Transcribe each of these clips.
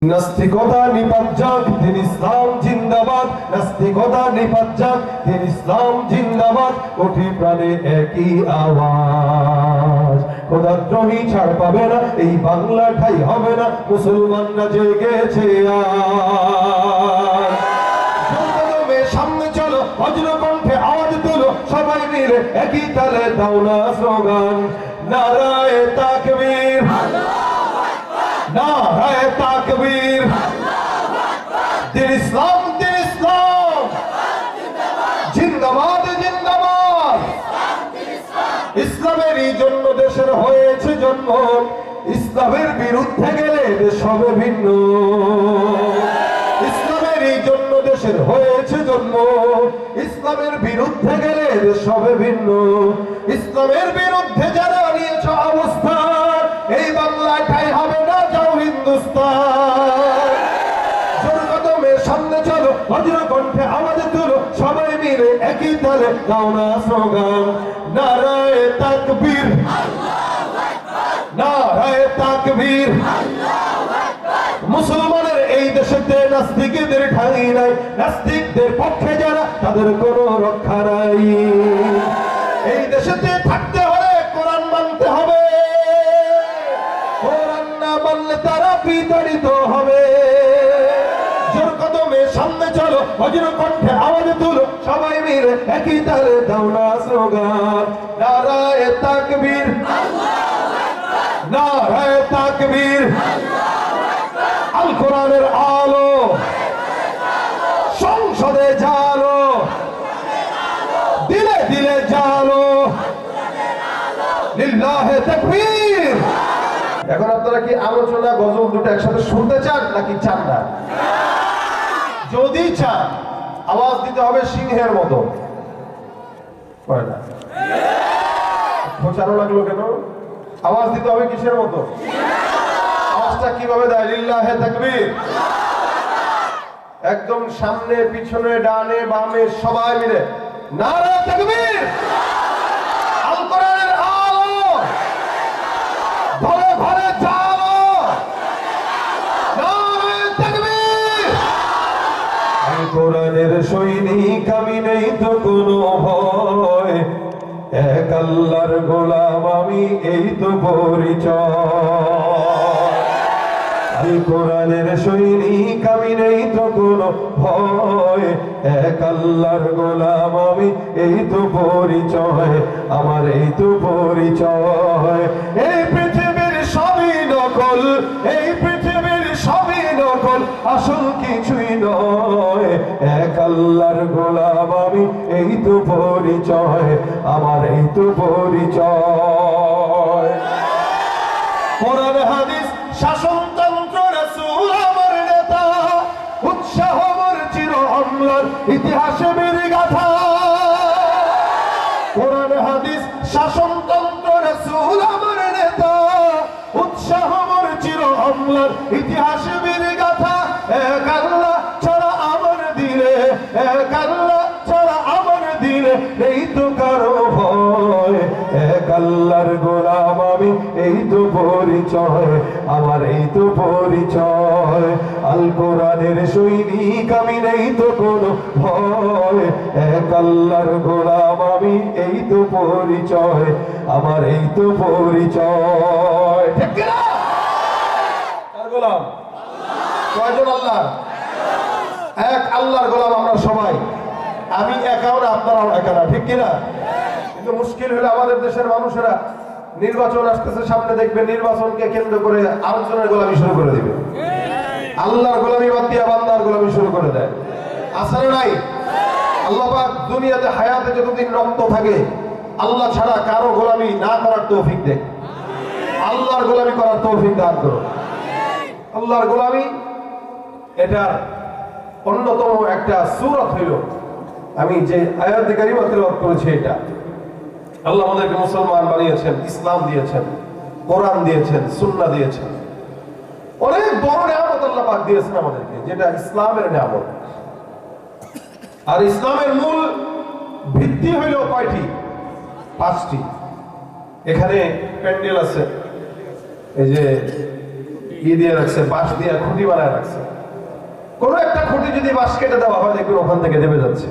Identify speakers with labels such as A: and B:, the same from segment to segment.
A: নাস্তিকতা নিপাত যাক, দিন ইসলাম জিন্দাবাদ। নাস্তিকতা নিপাত যাক, দিন ইসলাম জিন্দাবাদ। কোটি প্রাণে একই আওয়াজ, খোদাদ্রোহী ছাড় পাবে না, এই বাংলা ঠাই হবে না, মুসলমানরা জেগেছে আজ। সামনে চলো, বজ্র কণ্ঠে আওয়াজ তোলো, সবাই মিলে একই তালে দাও না স্লোগান, নারায়ে তাকবীর, নারায়ে তাকবীর। দিন ইসলাম, দিন ইসলাম জিন্দাবাদ, জিন্দাবাদ। ইসলামেরই জন্য দেশের হয়েছে জন্ম, ইসলামের বিরুদ্ধে গেলে দেশ হবে ভিন্ন। ইসলামেরই জন্য দেশের হয়েছে জন্ম, ইসলামের বিরুদ্ধে গেলে দেশ হবে ভিন্ন। ইসলামের বিরুদ্ধে যারা নিয়েছ অবস্থান, এই বাংলায় ঠাই হবে না, যাও হিন্দুস্তান। জোর কদমে সামনে চলো, বজ্র কণ্ঠে আওয়াজ তুলো, সবাই মিলে একই তালে দাও না স্লোগান, নারায়ে তাকবীর, নারায়ে তাকবীর। মুসলমানের এই দেশেতে নাস্তিকদের ঠাঁই নাই, নাস্তিকদের পক্ষে যারা তাদের কোনো রক্ষা নাই। এই দেশেতে থাকতে হলে কোরআন মানতে হবে, কোরআন না মানলে তারা বিতাড়িত হবে। জোর কদমে সামনে চলো, বজ্র কণ্ঠে আওয়াজ তুলো, সবাই মিলে একই তালে দাও না স্লোগান, নারায়ে তাকবীর, নারায়ে তাকবীর। আল কোরআনের আলো সংসদে জালো, দিলে দিলে জালো, লিল্লাহে তাকবীর। এখন আপনারা কি আলোচনা গজল দুটো একসাথে শুনতে চান নাকি চান না? যদি চান আওয়াজ দিতে হবে সিংহের মতো। খোঁচানো লাগলো কেন? আওয়াজ দিতে হবে কিসের মতো? আওয়াজটা কিভাবে দেয়? লিল্লাহে তাকবীর। একদম সামনে পিছনে ডানে বামে সবাই মিলে নারায়ে তাকবীর। আল কোরআনের আলো ঘরে ঘরে জালো, নারায়ে তাকবীর। আল কোরআনের সৈনিক আমি, নেই তো কোনো ভয়, এক আল্লাহর গোলাম আমি, এই তো পরিচয়। আল কোরআনের সৈনিক আমি, নেই তো কোনো ভয়, এক আল্লাহর গোলাম আমি, এই তো পরিচয় আমার, এই তো পরিচয়। এই পৃথিবীর সবই নকল, এই পৃথিবীর সবই নকল, আসল কিছুই নয়, এক আল্লাহর গোলাম আমি, এই তো পরিচয় আমার, এই তো পরিচয়। কোরআন হাদিস শাসনতন্ত্র, রাসূল আমার নেতা, উৎসাহ মোর চির অম্লান, ইতিহাসে বীর গাথা। কোরআন হাদিস শাসনতন্ত্র, রাসূল আমার নেতা, উৎসাহ মোর চির অম্লান, ইতিহাসে বীর গাথা। এক আল্লাহ ছাড়া আমার দিলে, এক আল্লাহ ছাড়া আমার দিলে নেই তো কারো ভয়, এক আল্লাহর গোলাম আমি, এই তো পরিচয় আমার, এই তো পরিচয়। আল কোরআনের সৈনিক আমি, নেই তো কোনো ভয়, এক আল্লাহর গোলাম আমি, এই তো পরিচয় আমার, এই তো পরিচয়। ঠিক কি না? কার গোলাম? কয়জন আল্লাহ? এক আল্লাহর গোলাম আমরা সবাই। আমি একাও না, আপনারাও একা না, ঠিক কিনা? কিন্তু মুশকিল হলো আমাদের দেশের মানুষেরা নির্বাচন আসতেছে সামনে, দেখবে নির্বাচনকে কেন্দ্র করে আরেকজনের গোলামি শুরু করে দিবে, আল্লাহর গোলামি বাদ দিয়ে বান্দার গোলামি শুরু করে দেয়। আসলে নাই? আল্লাহ পাক দুনিয়াতে হায়াতে যতদিন রক্ত থাকে, আল্লাহ ছাড়া কারো গোলামি না করার তৌফিক দেয়, আল্লাহর গোলামি করার তৌফিক দান করো। আল্লাহর গোলামি এটার অন্যতম একটা সূরত হইল, আমি যে আয়াতে কারিমা তেলাওয়াত করেছি, এটা আল্লাহ আমাদেরকে মুসলমান বানিয়েছেন, ইসলাম দিয়েছেন, কোরআন দিয়েছেন, সুন্নাহ দিয়েছেন, অনেক বড় নিয়ামত আল্লাহ পাক দিয়েছেন আমাদেরকে, যেটা ইসলামের নিয়ামত। আর ইসলামের মূল ভিত্তি হইল কয়টি? 5টি। এখানে প্যান্ডেল আছে, এই যে দিয়ে রাখছে, বাঁশ দিয়ে খুঁটি বানায় রাখছে। কোনো একটা খুঁটি যদি বাঁশ কেটে দেওয়া হয় দেখবেন ওখান থেকে নেমে যাচ্ছে।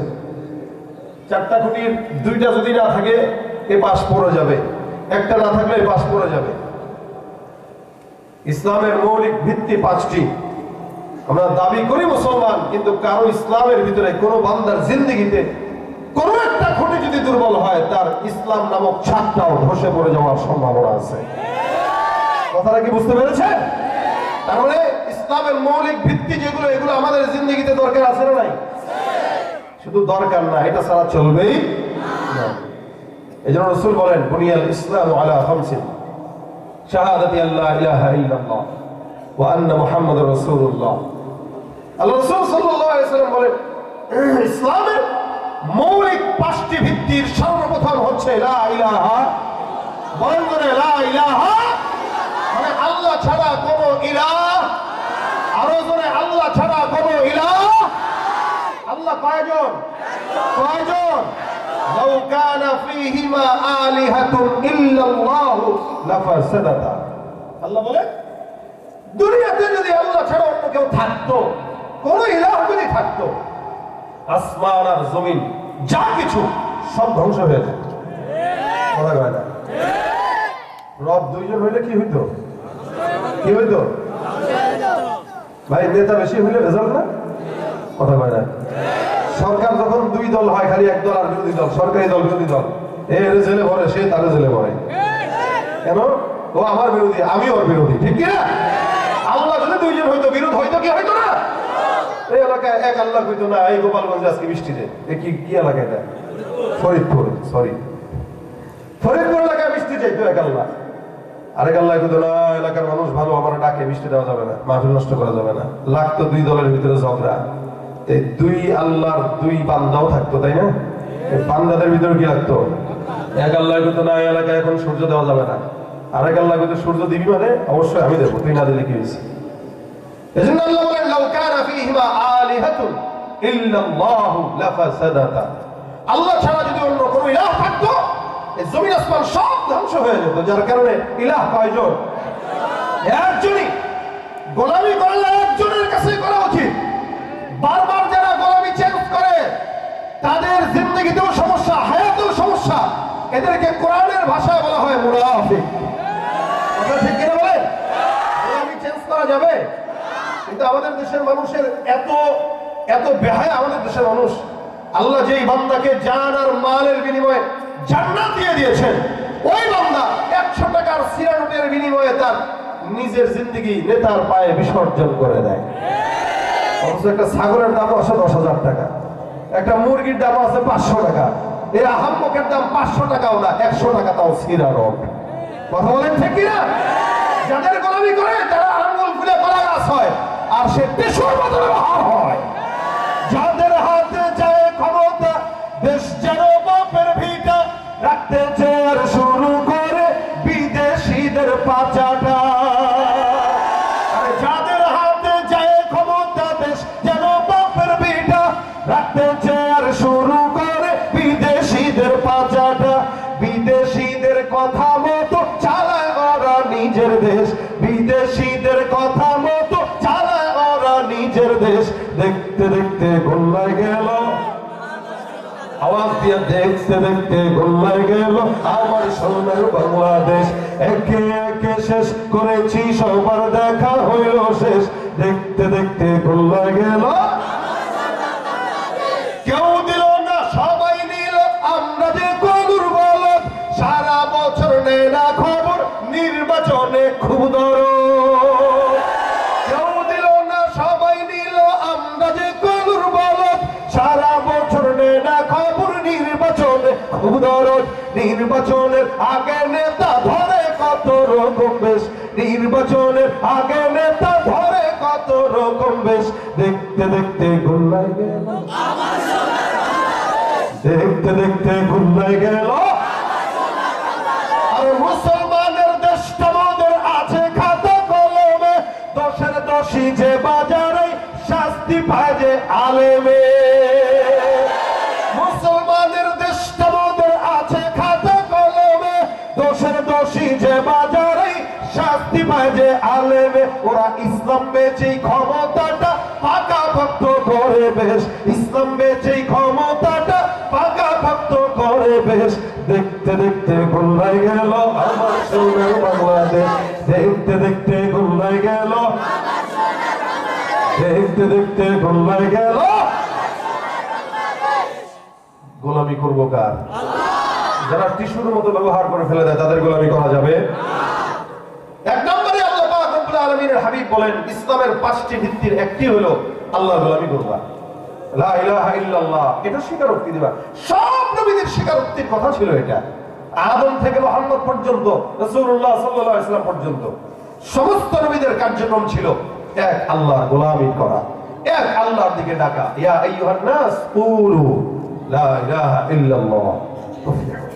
A: 4টা খুঁটির 2টা যদি না থাকে এ পাশ পড়ে যাবে, একটা না থাকলে এ পাশ পড়ে যাবে। ইসলামের মৌলিক ভিত্তি 5টি। আমরা দাবি করি মুসলমান, কিন্তু কারো ইসলামের ভিতরে কোনো বান্দার জিন্দেগিতে কোনো একটা খুঁটি যদি দুর্বল হয় তার ইসলাম নামক ছাদটাও ধসে পড়ে যাওয়ার সম্ভাবনা আছে। কথাটা কি বুঝতে পেরেছেন? তার মানে ইসলামের মৌলিক ভিত্তি যেগুলো, এগুলো আমাদের জিন্দেগিতে দরকার আছে না নাই? শুধু দরকার না, এটা ছাড়া চলবেই না। এজন্য রাসূল বলেন, বুনিয়াল ইসলামু আলা খামসিন, শাহাদাতি আল্লা ইলাহা ইল্লাল্লাহ ওয়া আন্না মুহাম্মাদুর রাসূলুল্লাহ। আল্লাহ রাসূল সাল্লাল্লাহু আলাইহি ওয়াসাল্লাম বলেন, ইসলামের মৌলিক 5টি ভিত্তির সর্বপ্রথম হচ্ছে লা ইলাহা, বলেন করে লা ইলাহা, মানে আল্লাহ ছাড়া কোনো ইলাহ, আরো জোরে আল্লাহ ছাড়া কোনো ইলাহ। আল্লাহ কয়জন? কয়জন? লাউ কানা ফীহিমা আলিহাতুন ইল্লাল্লাহু লাফাসাদাতা। আল্লাহ বলে দুনিয়াতে যদি আল্লাহ ছাড়া অন্য কেউ থাকতো, কোন ইলাহ যদি থাকতো, আসমান আর জমিন যা কিছু সব ধ্বংস হয়ে যেত। কথা কয় না? রব 2জন হইলে কি হইতো? কি হইতো ভাই? নেতা বেশি হইলে রেজাল্ট না? কথা কয় না? সরকার যখন 2 দল হয়, খালি এক দল আর বিরোধী দল, সরকারি দল বিরোধী দল, এর জেলে ভরে, সে তার জেলে ভরে। কেন? ও আমার বিরোধী, আমি ওর বিরোধী, ঠিক কি না? আল্লাহ যদি 2জন হইতো, বিরোধ হইতো কি হইতো না? এই এলাকায় এক আল্লাহ হইতো না। এই গোপালগঞ্জে আজকে বৃষ্টিতে কি এলাকা এটা? ফরিদপুর, সরি, ফরিদপুর এলাকায় বৃষ্টি চাইতো এক আল্লাহ। আরেক আল্লাহ হইতো না, এলাকার মানুষ ভালো, আমার ডাকে বৃষ্টি দেওয়া যাবে না, মাহফিল নষ্ট করা যাবে না। লাগতো 2 দলের ভিতরে ঝগড়া। এই 2 আল্লাহর 2 বান্দাও থাকতো, তাই না? এই বান্দাদের ভিতরে কি লাগতো? এক আল্লাহ হইতো না, এই এলাকায় এখন সূর্য দেওয়া যাবে না। আরেক আল্লাহ হইতো সূর্য দিবি মানে অবশ্যই আমি দেবো, তুই না দিলে কি হয়েছে? এজন্য আল্লাহ বলেন, লাউ কানা ফীহিমা আলিহাতুন ইল্লাল্লাহু লাফাসাদাতা। আল্লাহ ছাড়া যদি অন্য কোনো ইলাহ থাকতো, এই জমিন আসমান সব ধ্বংস হয়ে যেত। যার কারণে ইলাহ কয়জন? একজনই। গোলামি করলে একজনের কাছে করা উচিত। বারবার যারা গোলামি চেঞ্জ করে তাদের জিন্দেগিতেও সমস্যা, হায়াতেও সমস্যা। এদেরকে কোরআনের ভাষায় বলা হয় মুনাফিক। কথা ঠিক কিনা বলেন? গোলামি চেঞ্জ করা যাবে? কিন্তু আমাদের দেশের মানুষের এত বেহায়া আমাদের দেশের মানুষ। আল্লাহ যেই বান্দাকে জান আর মালের বিনিময়ে জান্নাত দিয়ে দিয়েছেন, ওই বান্দা 100 টাকার সিরা নোটের বিনিময়ে তার নিজের জিন্দেগি নেতার পায়ে বিসর্জন করে দেয়। অথচ একটা ছাগলের দাম আছে 10,000 টাকা, একটা মুরগির দাম আছে 500 টাকা। এই আহাম্মকের দাম 500 টাকাও না, 100 টাকা তাও সিরা নোট। কথা বলেন ঠিক কিনা? যাদের গোলামি করে তারা আঙ্গুল ফুলে কলা গাছ হয়, আর সে টিস্যুর মতো ব্যবহার হয়। যাদের হাতে যায় ক্ষমতা, দেশ যেন বাপের ভিটা, রাখতে চেয়ার শুরু করে বিদেশিদের পাচাটা। যাদের হাতে যায় ক্ষমতা, দেশ যেন বাপের ভিটা, রাখতে চেয়ার শুরু করে বিদেশিদের পাচাটা। বিদেশিদের কথা মতো চালায় ওরা নিজের দেশ, বিদেশিদের কথা মতো চালায় ওরা নিজের দেশ। দেখতে দেখতে গোল্লায় গেল, আওয়াজ দিয়ে দেখতে দেখতে গোল্লায় গেল আমার সোনার বাংলাদেশ। একে একে শেষ করেছি, সবার দেখা হইল শেষ। দেখতে দেখতে গোল্লায় গেল, কেউ দিল না সবাই নিল, আমরা যে কদুর বলদ, সারা বছর নেয় না খবর, নির্বাচনে খুব দরদ। কেউ দিল না সবাই নিল, আমরা যে কদুর বলদ, সারা বছর নেয় না খবর, নির্বাচনে খুব দরদ। নির্বাচনের আগে নেতা ধরে কত রকম বেশ, নির্বাচনের আগে নেতা ধরে কত রকম বেশ। দেখতে দেখতে গোল্লায় গেল, দেখতে দেখতে গোল্লায় গেল। আর মুসলমানের দেশটা মোদের আছে খাতা কলমে, দোষের দোষী যে বাজারে শাস্তি পায় যে আলেমে। মুসলমানের দেশটা মোদের আছে খাতা কলমে, দোষের দোষী যে বাজারে শাস্তি শান্তি পায় যে আলেমে, ওরা ইসলাম বেচেই ক্ষমতাটা পাকাপোক্ত করে বেশ, ইসলাম বেচেই ক্ষমতাটা পাকাপোক্ত করে বেশ। দেখতে দেখতে গোল্লায় গেল আমার সোনার বাংলাদেশ, দেখতে দেখতে গোল্লায় গেল, দেখতে দেখতে গোল্লায় গেল। গোলামি করবো কার? যারা টিস্যুর মতো ব্যবহার করে ফেলে দেয় তাদের গোলামি করা যাবে? এক নম্বরে আল্লাহ পাক রব্বুল আলামিনের হাবিব বলেন ইসলামের 5টি ভিত্তির একটি হলো আল্লাহর গোলামি করবা, লা ইলাহা ইল্লাল্লাহ, এটা স্বীকারোক্তি দিবা। সব নবীদের স্বীকারোক্তির কথা ছিল এটা। আদম থেকে মুহাম্মদ পর্যন্ত, রাসূলুল্লাহ সাল্লাল্লাহু আলাইহি ওয়াসাল্লাম পর্যন্ত সমস্ত নবীদের কার্যক্রম ছিল এক আল্লাহর গোলামি করা, এক আল্লাহর দিকে ডাকা। ইয়া আইয়ুহান নাস কুলু লা ইলাহা ইল্লাল্লাহ তুফলিহু।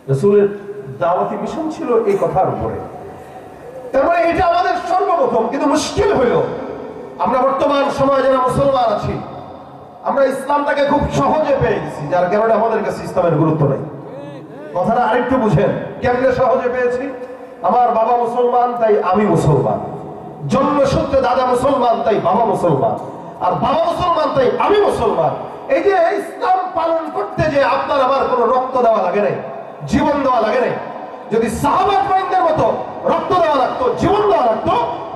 A: রাসূলের দাওয়াতি মিশন ছিল এই কথার উপরে। তার মানে এটা আমাদের সর্বপ্রথম। কিন্তু মুশকিল হইল আমরা বর্তমান সমাজে যারা মুসলমান আছি, আমরা ইসলামটাকে খুব সহজে পেয়ে গেছি, যার কারণে আমাদের কাছে ইসলামের গুরুত্ব নেই। কথাটা আরেকটু বুঝেন, কেমনে সহজে পেয়েছি? আমার বাবা মুসলমান তাই আমি মুসলমান, জন্মসূত্রে দাদা মুসলমান তাই বাবা মুসলমান, আর বাবা মুসলমান তাই আমি মুসলমান। এই যে ইসলাম পালন করতে যে আপনার আমার কোনো রক্ত দেওয়া লাগে নাই, জীবন দেওয়া লাগে নাই। যদি সাহাবাদের মতো রক্ত দেওয়া লাগতো, জীবন দেওয়া লাগতো,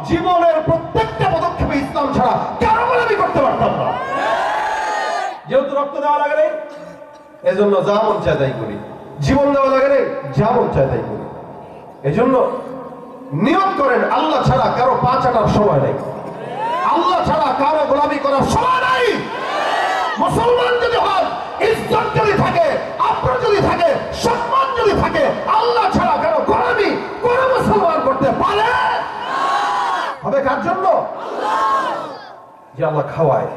A: জীবনের প্রত্যেকটা পদক্ষেপে ইসলাম ছাড়া কারো গোলামি করতে পারতাম না। যেহেতু রক্ত দেওয়া লাগে নাই, এজন্য যা মন চায় তাই করি। জীবন দেওয়া লাগে নাই, যা মন চায় তাই করি। এজন্য নিয়ত করেন আল্লাহ ছাড়া কারো পা চাটার সময় নেই, আল্লাহ ছাড়া কারো গোলামি করার সময় নাই। মুসলমান যদি হন, ইজ্জত যদি থাকে, আপনার যদি থাকে, সম্মান যদি থাকে, আল্লাহ ছাড়া কারো গোলামি কোন মুসলমান করতে পারে? হবে কার জন্য? যে আল্লাহ খাওয়ায়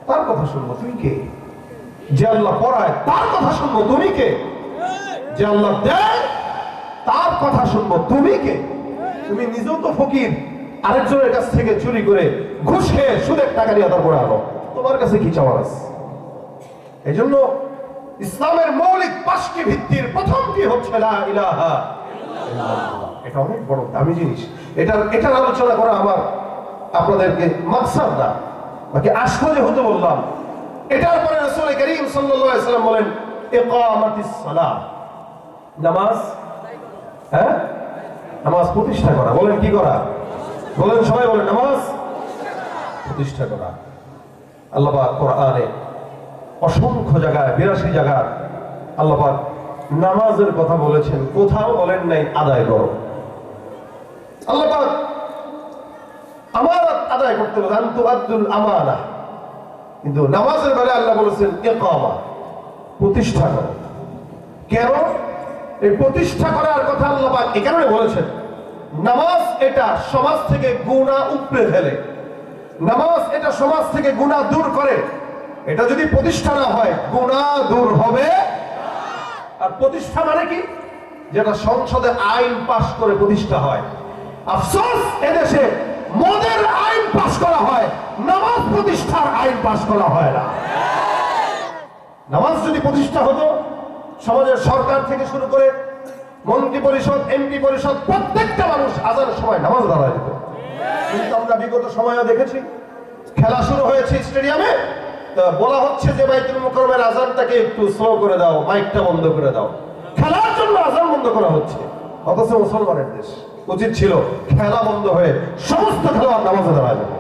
A: তার কথা শুনবো তুমি কে? যে আল্লাহ পড়ায় তার কথা শুনবো তুমি কে? যে আল্লাহ দেয় তার কথা শুনবো তুমি কে? তুমি নিজেও তো ফকির, আরেকজনের কাছ থেকে চুরি করে ঘুষ খেয়ে সুদের টাকা নিয়ে তারপরে আনো, তোমার কাছে কি চাওয়ার আছে? এই জন্য ইসলামের মৌলিক 5টি ভিত্তির প্রথমটি হচ্ছে লা ইলাহা ইল্লাল্লাহ। এটা অনেক বড় দামি জিনিস। এটার আলোচনা করা আমার আপনাদেরকে মাকসাদ না, বাকি আসলে যেহেতু বললাম। এটার পরে রাসূল করিম সাল্লাল্লাহু আলাইহি ওয়াসাল্লাম বলেন ইকামাতিস সালাহ, নামাজ, হ্যাঁ, নামাজ প্রতিষ্ঠা করা। বলেন কি করা? বলেন সবাই বলেন, নামাজ প্রতিষ্ঠা করা। আল্লাহ পাক কোরআনে অসংখ্য জায়গায়, 82 জায়গায় আল্লাহ পাক নামাজের কথা বলেছেন, কোথাও বলেন নাই আদায় করো। আল্লাহ পাক আমানত আদায় করতে বলেন, আনতুআদ্দুল আমানা, কিন্তু নামাজের বেলায় আল্লাহ বলেছেন ইকামা, প্রতিষ্ঠা করো। কেন এই প্রতিষ্ঠা করার কথা আল্লাহ পাক এই কারণে বলেছেন? নামাজ এটা সমাজ থেকে গুনাহ উপড়ে ফেলে, নামাজ এটা সমাজ থেকে গুনাহ দূর করে। এটা যদি প্রতিষ্ঠা না হয় গুনাহ দূর হবে। আর প্রতিষ্ঠা মানে কি? যেটা সংসদে আইন পাস করে প্রতিষ্ঠা হয়। আফসোস, এদেশে মদের আইন পাস করা হয়, নামাজ প্রতিষ্ঠার আইন পাস করা হয় না। নামাজ যদি প্রতিষ্ঠা হতো, সমাজের সরকার থেকে শুরু করে মন্ত্রী পরিষদ, এমপি পরিষদ, প্রত্যেকটা মানুষ আজানের সময় নামাজ দাঁড়ায় দিত। কিন্তু আমরা বিগত সময়ে দেখেছি খেলা শুরু হয়েছে স্টেডিয়ামে, বলা হচ্ছে যে বাইতুল মুকাররমের আজানটাকে একটু স্লো করে দাও, মাইকটা বন্ধ করে দাও। খেলার জন্য আজান বন্ধ করা হচ্ছে, অথচ মুসলমানের দেশ। উচিত ছিল খেলা বন্ধ হয়ে সমস্ত খেলোয়াড় নামাজে দাঁড়ায় যাবে।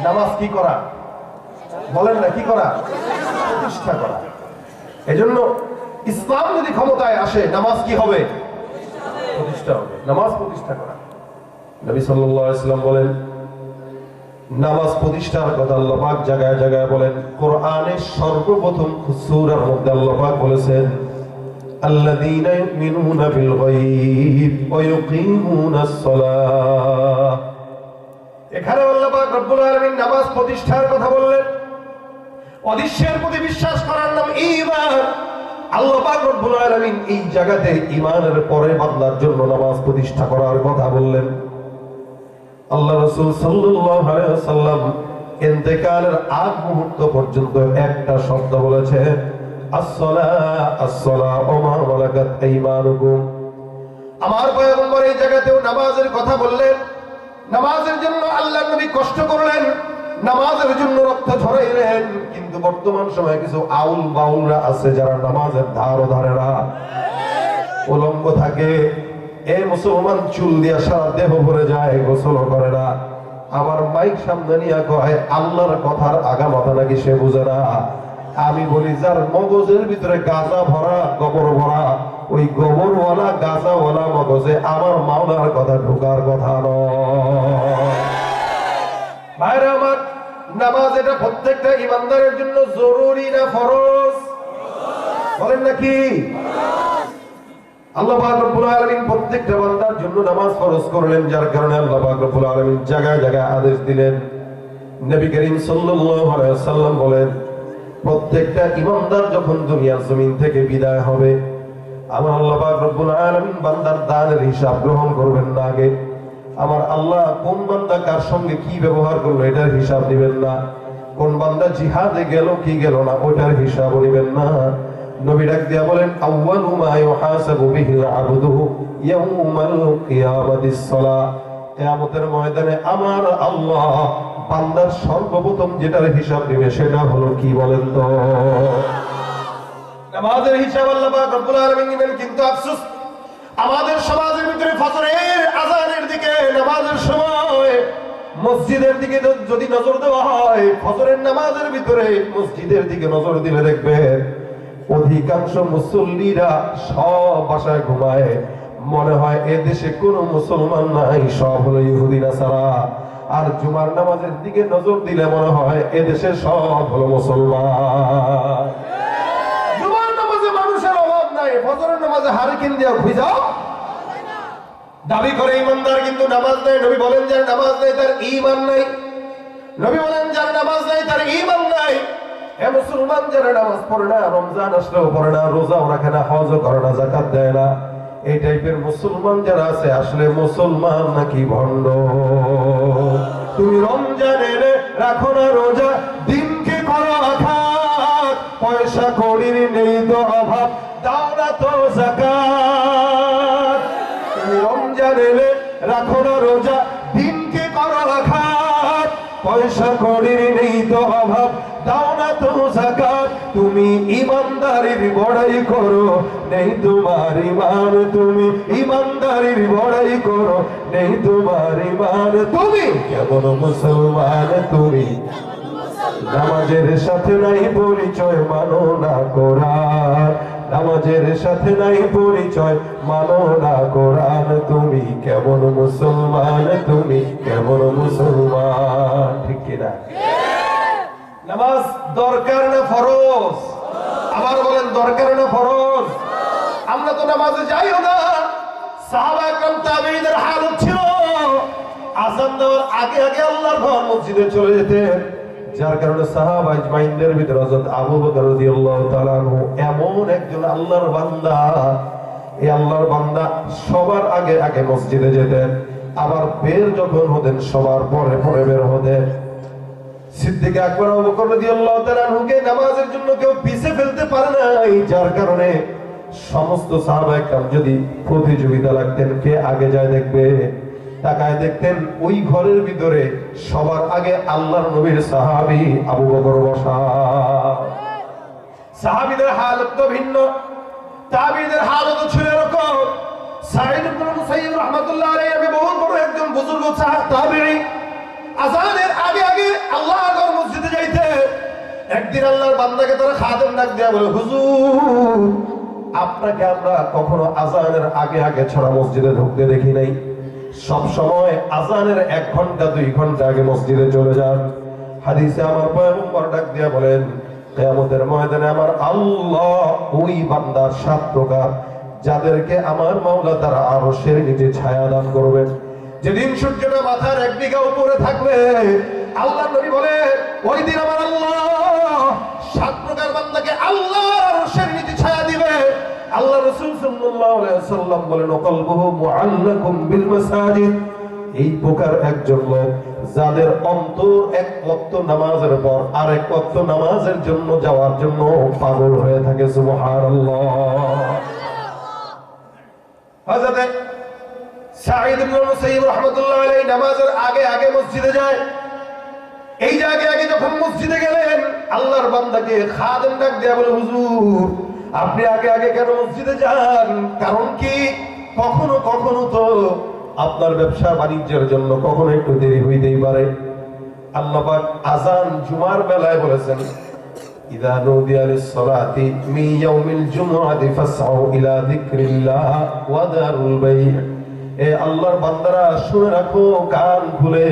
A: নামাজ কি করা? বলেন না কি করা? প্রতিষ্ঠা করা। এজন্য ইসলাম যদি ক্ষমতায় আসে, নামাজ কি হবে? প্রতিষ্ঠা হবে। নামাজ প্রতিষ্ঠা করা। নবী সাল্লাল্লাহু আলাইহি ওয়াসাল্লাম বলেন নামাজ প্রতিষ্ঠার কথা আল্লাহ পাক জায়গায় জায়গায় বলেন। কোরআনের সর্বপ্রথম সূরার মধ্যে আল্লাহ পাক বলেছেন আল্লাযীনা ইউমিনুনা বিল গায়ব ওয়া ইউকিমুনাস সালাহ। এখানে আল্লাহ পাক রব্বুল আলামিন নামাজ প্রতিষ্ঠার কথা বললেন। অদৃশ্যের প্রতি বিশ্বাস করার নাম ঈমান। আল্লাহ পাক রব্বুল আলামিন এই জায়গাতে ঈমানের পরে বান্দার জন্য নামাজ প্রতিষ্ঠা করার কথা বললেন। আল্লাহ রাসূল সাল্লাল্লাহু আলাইহি ওয়াসাল্লাম ইন্তেকালের আগ মুহূর্ত পর্যন্ত একটা শব্দ বলেছে, আসসালাহ আসসালাহ ওয়া মা মালাকাত আইমানুকুম। আমার পয়গম্বর এই জায়গাতেও নামাজের কথা বললেন, নামাজের জন্য আল্লাহর নবী কষ্ট করলেন, নামাজের জন্য রক্ত ঝরাইলেন। কিন্তু বর্তমান সময়ে কিছু আউল বাউলরা আছে যারা নামাজের ধারও ধারে না, উলঙ্গ থাকে। এই মুসলমান চুল দিয়া সারা দেহ ভরে যায়, গোসল করে না। আমার মাইক সামনে নিয়ে কয় আল্লাহর কথার আগা মাথা নাকি সে বুঝে না। আমি বলি যার মগজের ভিতরে গাঁজা ভরা, গোবর ভরা, ওই গোবরওয়ালা গাঁজাওয়ালা মগজে আমার মাওলার কথা ঢোকার কথা নয়। ভাইরা আমার, নামাজ এটা প্রত্যেকটা ইমানদারের জন্য জরুরি না ফরজ? বলেন নাকি? আল্লাহ পাক রব্বুল আলামিন প্রত্যেকটা বান্দার জন্য নামাজ ফরজ করলেন, যার কারণে আল্লাহ পাক রব্বুল আলামিন জায়গায় জায়গায় আদেশ দিলেন। নবী করিম সাল্লাল্লাহু আলাইহি ওয়াসাল্লাম বলেন, প্রত্যেকটা ইমানদার যখন দুনিয়ার জমিন থেকে বিদায় হবে, আমার আল্লাহ পাক রব্বুল আলামিন বান্দার দানের হিসাব গ্রহণ করবেন না। আগে আমার আল্লাহ কোন বান্দা কার সঙ্গে কি ব্যবহার করলো এটার হিসাব দিবেন না, কোন বান্দা জিহাদে গেল কি গেল না ওটার হিসাব দিবেন না। নবী ডাক দিয়া বলেন, আউয়ালু মা ইউহাসাবু বিহিল আবদু ইয়াউমাল কিয়ামাতিস সালাহ। কিয়ামতের ময়দানে আমার আল্লাহ বান্দার সর্বপ্রথম যেটার হিসাব দিবে সেটা হলো কি বলেন তো? নামাজের হিসাব আল্লাহ পাক রব্বুল আলামিন নেবেন। কিন্তু আফসোস, আমাদের সমাজের ভিতরে ফজরের আযানের দিকে, নামাজের সময় মসজিদের দিকে যদি নজর দেওয়া হয়, ফজরের নামাজের ভিতরে মসজিদের দিকে নজর দিলে দেখবেন অধিকাংশ মুসল্লিরা সব বাসায় ঘুমায়। মনে হয় এ দেশে কোনো মুসলমান নাই, সব হলো ইহুদি নাসারা। আর জুমার নামাজের দিকে নজর দিলে মনে হয় এ দেশে সব হলো মুসলমান। জুমার নামাজে মানুষের অভাব নাই, ফজরের নামাজে হারিকেন দিয়ে খুঁজাও দাবি করে ইমানদার, কিন্তু নামাজ নাই। নবী বলেন যার নামাজ নাই তার ঈমান নাই। নবী বলেন যার নামাজ নাই তার ঈমান নাই। হে মুসলমান, যারা নামাজ পড়ে না, রমজান আসলেও পড়ে না, রোজাও রাখে না, হজও করে না, যাকাত দেয় না, এই টাইপের মুসলমান যারা আছে, আসলে মুসলমান নাকি ভণ্ড? তুমি রমজানের রাখো না রোজা, দিনকে করো আঘাত, পয়সা কড়ির নেই তো অভাব, দাও না তো যাকাত। তুমি রমজানের রাখো না রোজা, দিনকে করো আঘাত, পয়সা কড়ির নেই তো অভাব, দাও না তো যাকাত। তুমি ইমানদারির বড়াই করো, নেই তোমার ঈমান। তুমি ইমানদারির বড়াই করো, নেই তোমার ঈমান। তুমি কেমন মুসলমান? তুমি নামাজের সাথে নাই পরিচয়, মানো না কোরআন। নামাজের সাথে নাই পরিচয়, মানো না কোরআন। তুমি কেমন মুসলমান? তুমি কেমন মুসলমান? ঠিক কিনা? নামাজ দরকার না ফরজ? আবার বলেন, দরকার না ফরজ? আমরা তো নামাজে যাইও না। সাহাবা একরাম তাবেঈদের হালত ছিল, আযান দেওয়ার আগে আগে আল্লাহর ঘর মসজিদে চলে যেতেন। যার কারণে সাহাবা ইজমাইনদের ভিতরে হযরত আবু বকর রাদিয়াল্লাহু তাআলা আনহু এমন একজন আল্লাহর বান্দা, এই আল্লাহর বান্দা সবার আগে আগে মসজিদে যেতেন, আবার বের যখন হতেন সবার পরে পরে বের হতেন। সিদ্দিক আকবর আবু বকর রাদিয়াল্লাহু তাআলা আনহুকে নামাজের জন্য কেউ পিছে ফেলতে পারে না। যার কারণে সমস্ত সাহাবা একরাম যদি প্রতিযোগিতা লাগতেন কে আগে যায় দেখবে, তাকায় দেখতেন ওই ঘরের ভিতরে সবার আগে আল্লাহর নবীর সাহাবী আবু বকর বসা। সাহাবীদের হালত তো ভিন্ন, তাবেঈদের হালত ছিল এরকম। সাঈদ ইবনে মুসাইয়্যিব রাহমাতুল্লাহ আলাইহি, আমি বহু বড় একজন বুজুর্গ তাবেঈ, আযানের আগে আগে আল্লাহর ঘর মসজিদে যাইতে। একদিন আল্লাহর বান্দাকে তারা খাদেম ডাক দেয়া বলে, হুজুর আপনাকে আমরা কখনো আযানের আগে আগে ছাড়া মসজিদে ঢুকতে দেখি নাই। সব সময় আযানের 1 ঘন্টা 2 ঘন্টা আগে মসজিদে চলে যান। হাদিসে আমার পয়গম্বর ডাক দিয়া বলেন, কিয়ামতের ময়দানে আমার আল্লাহ ওই বান্দার 7 প্রকার, যাদেরকে আমার মাওলা তারা আরশের নিচে ছায়া দান করবেন। যেদিন সূর্যটা মাথার 1 বিঘা উপরে থাকবে, আল্লাহর নবী বলে ওই দিন আমার আল্লাহ 7 প্রকার বান্দাকে আল্লাহর আরশের নিচে ছায়া দিবে। আল্লাহ রাসূল সাল্লাল্লাহু আলাইহি ওয়াসাল্লাম বলেন, কলবুহু মুআল্লাকুম বিল মাসাজিদ। এই প্রকার একজন লোক যাদের অন্তর 1 ওয়াক্ত নামাজের পর আরেক ওয়াক্ত নামাজের জন্য যাওয়ার জন্য পাগল হয়ে থাকে। সুবহানাল্লাহ। হযরত সাঈদ ইবনে মুসাইয়্যিব রাহমাতুল্লাহ আলাইহি নামাজের আগে আগে মসজিদে যায়। এই যে আগে আগে যখন মসজিদে গেলেন, আল্লাহর বান্দাকে খাদেম ডাক দেয়া বলে, হুজুর আপনি আগে আগে কেন মসজিদে যান? কারণ কি, কখনো কখনো তো আপনার ব্যবসা বাণিজ্যের জন্য কখনো একটু দেরি হইতেই পারে। আল্লাহ পাক আযান জুমার বেলায় বলেছেন, ইযা নুদিয়া লিস-সালাতি মিন ইয়াউমিল জুমআতি ফাসআউ ইলা যিকরিল্লাহ ওয়া দারুল বাই'। এ আল্লাহর বান্দারা শুনে রাখো, কান খুলে,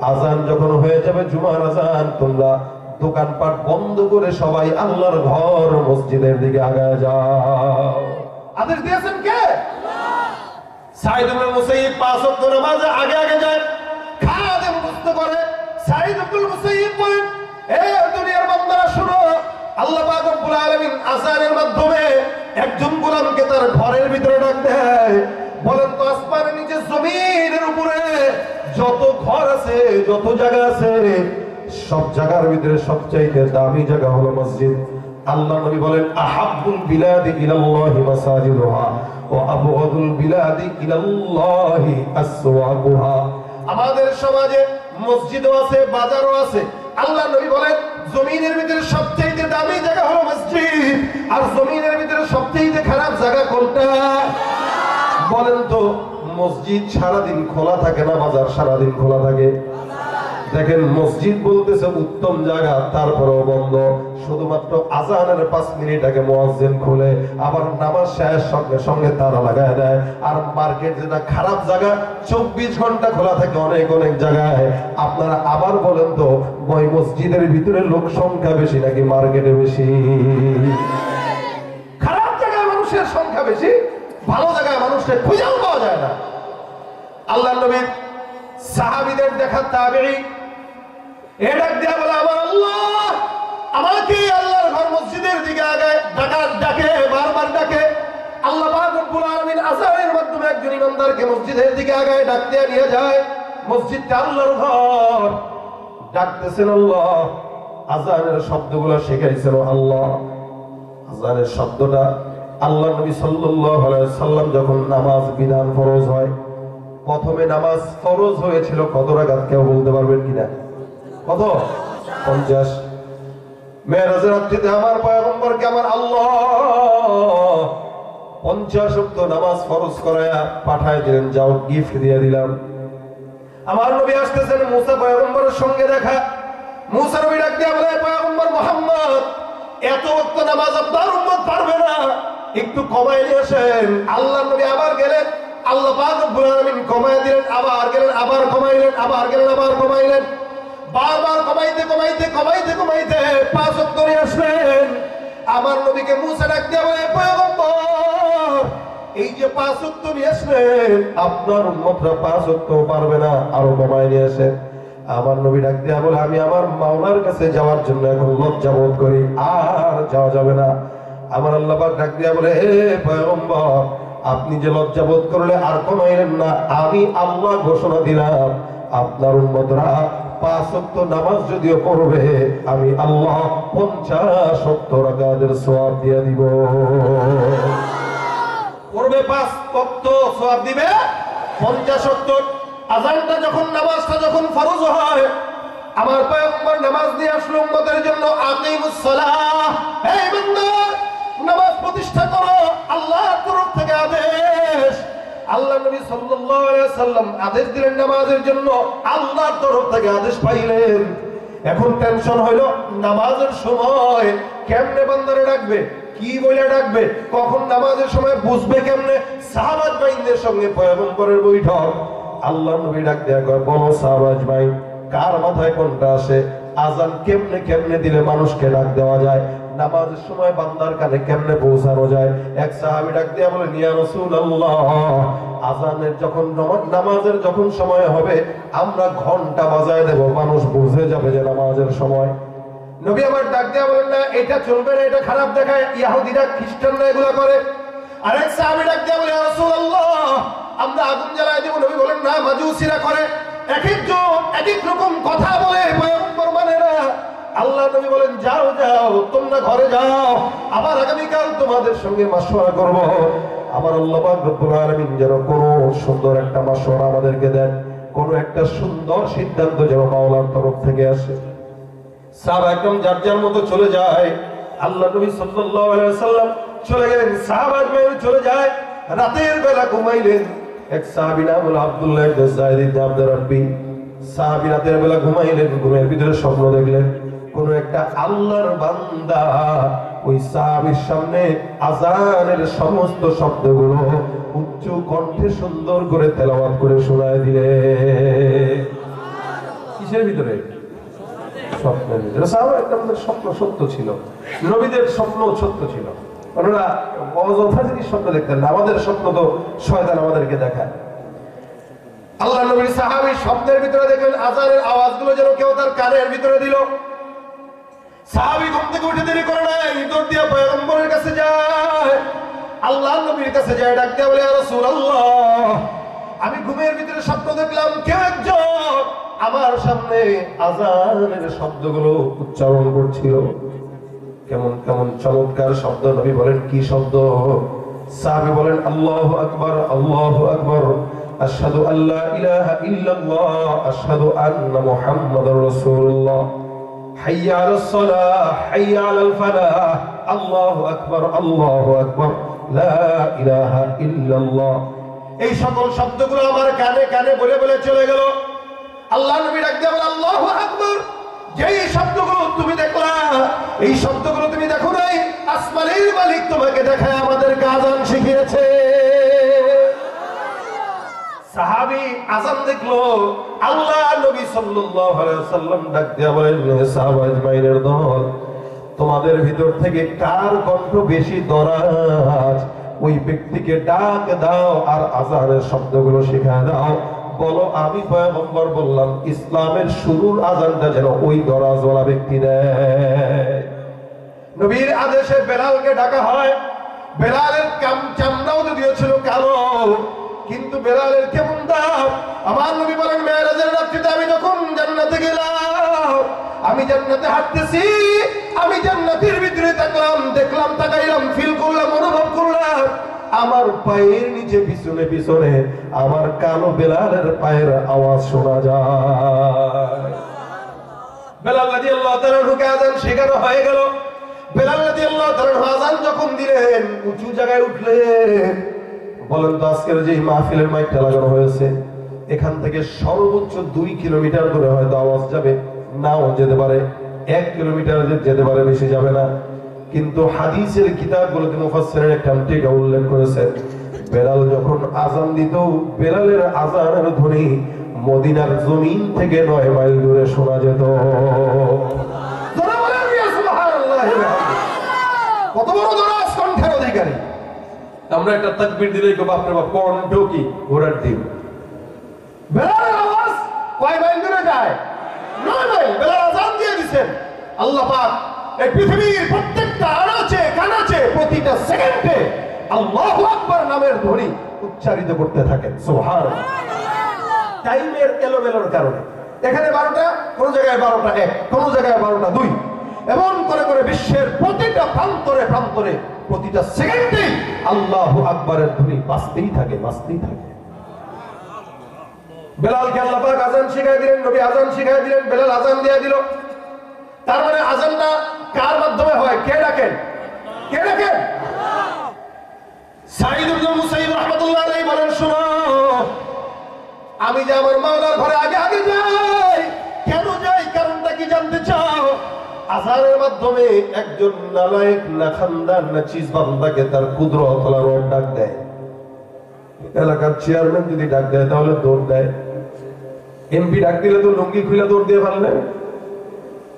A: আযান যখন হয়ে যাবে জুমার আযান, তোমরা দোকানপাট বন্ধ করে সবাই আল্লাহর ঘর মসজিদের দিকে আগায় যাও। আদেশ দিয়েছেন কে? আল্লাহ। সাঈদ ইবনে মুসাইয়্যিব পাঁচ ওয়াক্ত নামাজে আগে আগে যায়। খাদেম বুঝতে পারে, সাঈদ ইবনে মুসাইয়্যিব বলেন, এ দুনিয়ার বান্দারা শুনো, আল্লাহ পাক রব্বুল আলামিন আযানের মাধ্যমে একজন গোলামকে তার ঘরের ভিতরে ডাক দেয়। বলেন তো, আসমানের নিচে জমিনের উপরে যত ঘর আছে, যত জায়গা আছে, সব জায়গার ভিতরে সবচাইতে দামি জায়গা হলো মসজিদ। আল্লাহ নবী বলেন, আহাব্বুল বিলাদি ইলাল্লাহি মাসাজিদুহা ওয়া আবগাদুল বিলাদি ইলাল্লাহি আসওয়াকুহা। আমাদের সমাজে মসজিদও আছে, বাজারও আছে। আল্লাহ নবী বলেন, জমিনের ভিতরে সবচাইতে দামি জায়গা হলো মসজিদ, আর জমিনের ভিতরে সবচাইতে খারাপ জায়গা কোনটা? বলেন তো, মসজিদ সারাদিন খোলা থাকে না বাজার সারাদিন খোলা থাকে? দেখেন, মসজিদ বলতেছে উত্তম জায়গা, তারপরেও বন্ধ। শুধুমাত্র আযানের 5 মিনিট আগে মুয়াজ্জিন খুলে, আবার নামাজ শেষ সঙ্গে সঙ্গে তালা লাগায় দেয়। আর মার্কেট যেটা খারাপ জায়গা, 24 ঘন্টা খোলা থাকে অনেক অনেক জায়গায়। আপনারা আবার বলেন তো, ওই মসজিদের ভিতরে লোক সংখ্যা বেশি নাকি মার্কেটে বেশি? খারাপ জায়গায় মানুষের সংখ্যা বেশি, ভালো জায়গায় মানুষের খুঁজেও পাওয়া যায় না। আল্লাহর নবীর সাহাবীদের দেখা তাবেঈ এ ডাক দেয়া বলে, আমার আল্লাহ আমাকে আল্লাহর ঘর মসজিদের দিকে আগায় ডাকে, বারবার ডাকে। আল্লাহ পাক রব্বুল আলামিন আযানের মাধ্যমে একজন ইমানদারকে মসজিদের দিকে আগায় ডাক দেয়া নিয়ে যায়। মসজিদটা আল্লাহর ঘর, ডাকতেছেন আল্লাহ। আযানের শব্দগুলো শিখাইছেন আল্লাহ। আযানের শব্দটা আল্লাহ নবী সাল্লাল্লাহু আলাইহি সাল্লাম যখন নামাজ বিধান ফরজ হয়, প্রথমে নামাজ ফরজ হয়েছিল কত রাকাত কেউ বলতে পারবেন কিনা? কত? 50। মেরাজের রাত্রিতে আমার পয়গম্বরকে আমার আল্লাহ 50 ওয়াক্ত নামাজ ফরজ করায়া পাঠায় দিলেন, যাও গিফট দিয়ে দিলাম। আমার নবী আসতেছেন, মুসা পয়গম্বরের সঙ্গে দেখা। মুসা নবী ডাক দিয়া বলে, পয়গম্বর মুহাম্মদ, এত ওয়াক্ত নামাজ আপনার উম্মত পারবে না, একটু কমাই নিয়ে আসেন। আল্লাহ নবী আবার গেলেন, আল্লাহ পাক রব্বুল আলামিন কমায় দিলেন, আবার গেলেন, আবার কমাইলেন, আবার গেলেন, আবার কমাইলেন। বারবার কমাইতে কমাইতে কমাইতে কমাইতে 5 ওয়াক্ত নিয়ে আসলেন। আমার নবীকে মুসা ডাক দিয়া বলে, পয়গম্বর, এই যে 5 ওয়াক্ত নিয়ে আসলেন, আপনার উম্মতরা 5 ওয়াক্ত পারবে না, আরো কমায় নিয়ে আসেন। আমার নবী ডাক দিয়া বলে, আমি আমার মাওলার কাছে যাওয়ার জন্য এখন লজ্জা বোধ করি, আর যাওয়া যাবে না। আমার আল্লাহ পাক ডাক দিয়া বলে, হে পয়গম্বর, আপনি যে লজ্জা বোধ করলে আর কমাইলেন না, আমি আল্লাহ ঘোষণা দিলাম, আপনার উম্মতরা 5 ওয়াক্ত নামাজ যদিও পড়বে, আমি আল্লাহ 50 ওয়াক্ত রাকাতের সওয়াব দিয়ে দিব। পড়বে 5 ওয়াক্ত, সওয়াব দিবে 50 ওয়াক্ত। আযানটা যখন, নামাজটা যখন ফরজ হয়, আমার পয়গম্বর নামাজ দিয়ে আসলো উম্মতের জন্য, আকিমুস সালাহ, হে বান্দা নামাজ প্রতিষ্ঠা করো, আল্লাহর তরফ থেকে আদেশ। আল্লাহ নবী সাল্লাল্লাহু আলাইহি সাল্লাম আদেশ দিলেন নামাজের জন্য, আল্লাহর তরফ থেকে আদেশ পাইলেন। এখন টেনশন হইলো, নামাজের সময় কেমনে বান্দারে ডাকবে, কি বলে ডাকবে, কখন নামাজের সময় বুঝবে কেমনে? সাহাবাত ভাইদের সঙ্গে পয়গম্বরের বৈঠক। আল্লাহ নবী ডাক দেয়া কয়, বলো সাহাবাত ভাই, কার মাথায় কোনটা আসে? আযান কেমনে কেমনে দিলে মানুষকে ডাক দেওয়া যায়, নামাজের সময় বান্দার কানে কেমনে পৌঁছানো যায়? এক সাহাবী ডাক দিয়া বলেন, ইয়া রাসূলুল্লাহ, আযানের যখন নামাজের যখন সময় হবে, আমরা ঘন্টা বাজায় দেব, মানুষ বুঝে যাবে যে নামাজের সময়। নবী আমার ডাক দিয়া বলেন, না এটা চলবে না, এটা খারাপ দেখায়, ইহুদিরা খ্রিস্টানরা এগুলা করে। আরেক সাহাবী ডাক দিয়া বলে, ইয়া রাসূলুল্লাহ, আমরা আগুন জ্বালায় দেব। নবী বলেন, না, মাজুসিরা করে। এক একজন এক এক রকম কথা বলে, পয়গম্বর মানে না। আল্লাহ নবী বলেন, যাও যাও, তোমরা ঘরে যাও, আবার আগামীকাল তোমাদের সঙ্গে মাশওয়ারা করব। আমার আল্লাহ পাক রব্বুল আলামিন যেন কোন সুন্দর একটা মাশওয়ারা আমাদেরকে দেন, কোন একটা সুন্দর সিদ্ধান্ত যেন মাওলার তরফ থেকে আসে। সাহাবা একদম যার যার মতো চলে যায়। আল্লাহ নবী সাল্লাল্লাহু আলাইহি ওয়াসাল্লাম চলে গেলেন, সাহাবা চলে যায়, রাতের বেলা ঘুমাইলেন। এক সাহাবী নাম হলো আব্দুল্লাহ ইবনে যায়েদ ইবনে আব্দুর রাব্বি। সাহাবী রাতের বেলা ঘুমাইলেন, ঘুমের ভিতরে স্বপ্ন দেখলেন কোন একটা আল্লাহর বান্দা ওই সাহাবীর সামনে আযানের সমস্ত শব্দগুলো উচ্চ কণ্ঠে সুন্দর করে তেলাওয়াত করে শোনায় দিলে। কিসের ভিতরে? স্বপ্নের ভিতরে। সাহাবা একদম স্বপ্ন সত্য ছিল, নবীদের স্বপ্ন সত্য ছিল। ওনারা অযথা জিনিস স্বপ্ন দেখতেন না। আমাদের স্বপ্ন তো শয়তান আমাদেরকে দেখায়। আল্লাহ নবীর সাহাবী স্বপ্নের ভিতরে দেখলেন আযানের আওয়াজগুলো যেন কেউ তার কানের ভিতরে দিল। সাহাবী ঘুম থেকে উঠে দেরি করে নাই, দৌড় দিয়ে পয়গম্বরের কাছে যায়, আল্লাহর নবীর কাছে যায়, ডাক দিয়ে বলে, ইয়া রাসূলুল্লাহ, আমি ঘুমের ভিতরে স্বপ্ন দেখলাম কেউ একজন আমার সামনে আযানের শব্দগুলো উচ্চারণ করছিল। কেমন কেমন চমৎকার শব্দ। নবী বলেন, কি শব্দ? সাহাবী বলেন, আল্লাহু আকবার, আল্লাহু আকবার, আশহাদু আল্লা ইলাহা ইল্লাল্লাহ, আশহাদু আন্না মুহাম্মাদুর রাসূলুল্লাহ, হাইয়া আলাস সালাহ, হাইয়া আলাল ফালাহ, আল্লাহু আকবার, আল্লাহু আকবার, লা ইলাহা ইল্লাল্লাহ। এই সকল শব্দগুলো আমার কানে কানে বলে বলে চলে গেল। আল্লাহ নবী ডাক দিয়ে বলেন, আল্লাহু আকবার, যেই শব্দগুলো তুমি দেখলা এই শব্দগুলো তুমি দেখো নাই, আসমানের মালিক তোমাকে দেখায় আমাদেরকে আযান শিখিয়েছে। সাহাবী আযান দেখলো, আল্লাহ নবী সাল্লাল্লাহু আলাইহি ওয়াসাল্লাম ডাক দিয়ে বলেন, সাহাবা আজমাইনের দল, তোমাদের ভিতর থেকে কার কণ্ঠ বেশি দরাজ ওই ব্যক্তিকে ডাক দাও আর আযানের শব্দগুলো শেখায় দাও। বলো, আমি পয়গম্বর বললাম ইসলামের শুরুর আযানটা যেন ওই দরাজওয়ালা ব্যক্তি দেয়। নবীর আদেশে বেলালকে ডাকা হয়। বেলালের চামড়াও যদিও ছিল কালো, কিন্তু বেলালের কেমন দাম। আমার নবী বলেন, মেরাজের রাত্রিতে আমি যখন জান্নাতে গেলাম, আমি জান্নাতে হাঁটতেছি, আমি জান্নাতের ভিতরে তাকলাম, দেখলাম, তাকাইলাম, ফিল করলাম, অনুভব করলাম, আমার পায়ের নিচে পিছনে পিছনে আমার কালো বেলালের পায়ের আওয়াজ শোনা যায়। বেলাল রাদিয়াল্লাহু তাআলা ঢুকে আযান শেখানো হয়ে গেল। বেলাল রাদিয়াল্লাহু তাআলা আযান যখন দিলেন, উঁচু জায়গায় উঠলেন। বলেন তো, আজকের যে মাহফিলের মাইকটা লাগানো হয়েছে, এখান থেকে সর্বোচ্চ 2 কিলোমিটার দূরে হয়তো আওয়াজ যাবে, নাও যেতে পারে, 1 কিলোমিটার যেতে পারে, বেশি যাবে না। কিন্তু হাদিসের কিতাবগুলোতে মুফাসসিরিন একটা টিকা উল্লেখ করেছে, বেলাল যখন আযান দিত, বেলালের আযানের ধ্বনি মদিনার জমিন থেকে 9 মাইল দূরে শোনা যেত। কত বড় দরাজ কণ্ঠের অধিকারী! আমরা একটা তাকবীর দিলেই কই, বাপ রে বাপ, কণ্ঠ কি ঘোড়ার ডিম। বেলালের আওয়াজ কয় মাইল দূরে যায়? 9 মাইল। বেলাল আযান দিয়ে দিবেন। আল্লাহ পাক এই পৃথিবীর প্রত্যেকটা আনাচে কানাচে প্রতিটা সেকেন্ডে আল্লাহু আকবার নামের ধ্বনি উচ্চারিত করতে থাকেন। সুবহানাল্লাহ। টাইমের এলোমেলোর কারণে এখানে 12টা, কোন জায়গায় 12টা 1, কোন জায়গায় 12টা 2, এমন করে করে বিশ্বের প্রতিটা প্রান্তরে প্রান্তরে প্রতিটা সেকেন্ডে আল্লাহু আকবারের ধ্বনি বাজতেই থাকে, বাজতেই থাকে। বেলালকে আল্লাহ পাক আযান শিখাই দিলেন, নবী আযান শিখাই দিলেন, বেলাল আযান দিয়ে দিল। তার মানে আযানটা কার মাধ্যমে হয়? কে ডাকেন? কে ডাকেন? সাঈদ ইবনে মুসাইয়িব রাহমাতুল্লাহ আলাইহি বলেন, শোনো, আমি যে আমার মাওলার ঘরে আগে আগে যাই, কেন যাই, কারণটা কি জানতে চাও? আযানের মাধ্যমে একজন নালায়েক, নাখানদার, নাচিজ বান্দাকে তার কুদরত ওয়ালা রব ডাক দেয়। এলাকার চেয়ারম্যান যদি ডাক দেয় তাহলে দৌড় দেয়। এমপি ডাক দিলে তো লুঙ্গি খুলে দৌড় দিয়ে পারলে।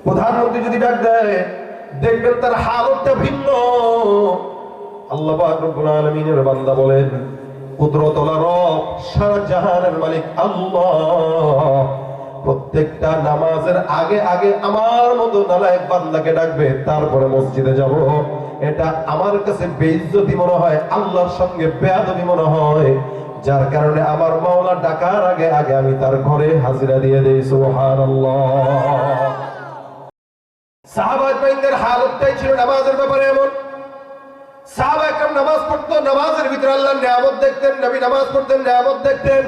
A: প্রধানমন্ত্রী যদি ডাক দেয়, দেখবেন তার হালতটা ভিন্ন। আল্লাহ পাক রব্বুল আলামিনের বান্দা বলেন, কুদরত ওয়ালা রব, সারা জাহানের মালিক আল্লাহ প্রত্যেকটা নামাজের আগে আগে আমার মতো নালায়েক বান্দাকে ডাকবে, তারপরে মসজিদে যাব। এটা আমার কাছে বেইজ্জতি মনে হয়, আল্লাহর সঙ্গে বেয়াদবি মনে হয়, যার কারণে আমার মাওলা ডাকার আগে আগে আমি তার ঘরে হাজিরা দিয়ে দেই। সুবহানাল্লাহ। সাহাবায়ে কেরামের হালতটাই ছিল নামাজের ব্যাপারে এমন। সাহাবায়ে কেরাম নামাজ পড়তো, নামাজের ভিতরে আল্লাহর নিয়ামত দেখতেন। নবী নামাজ পড়তেন, নিয়ামত দেখতেন।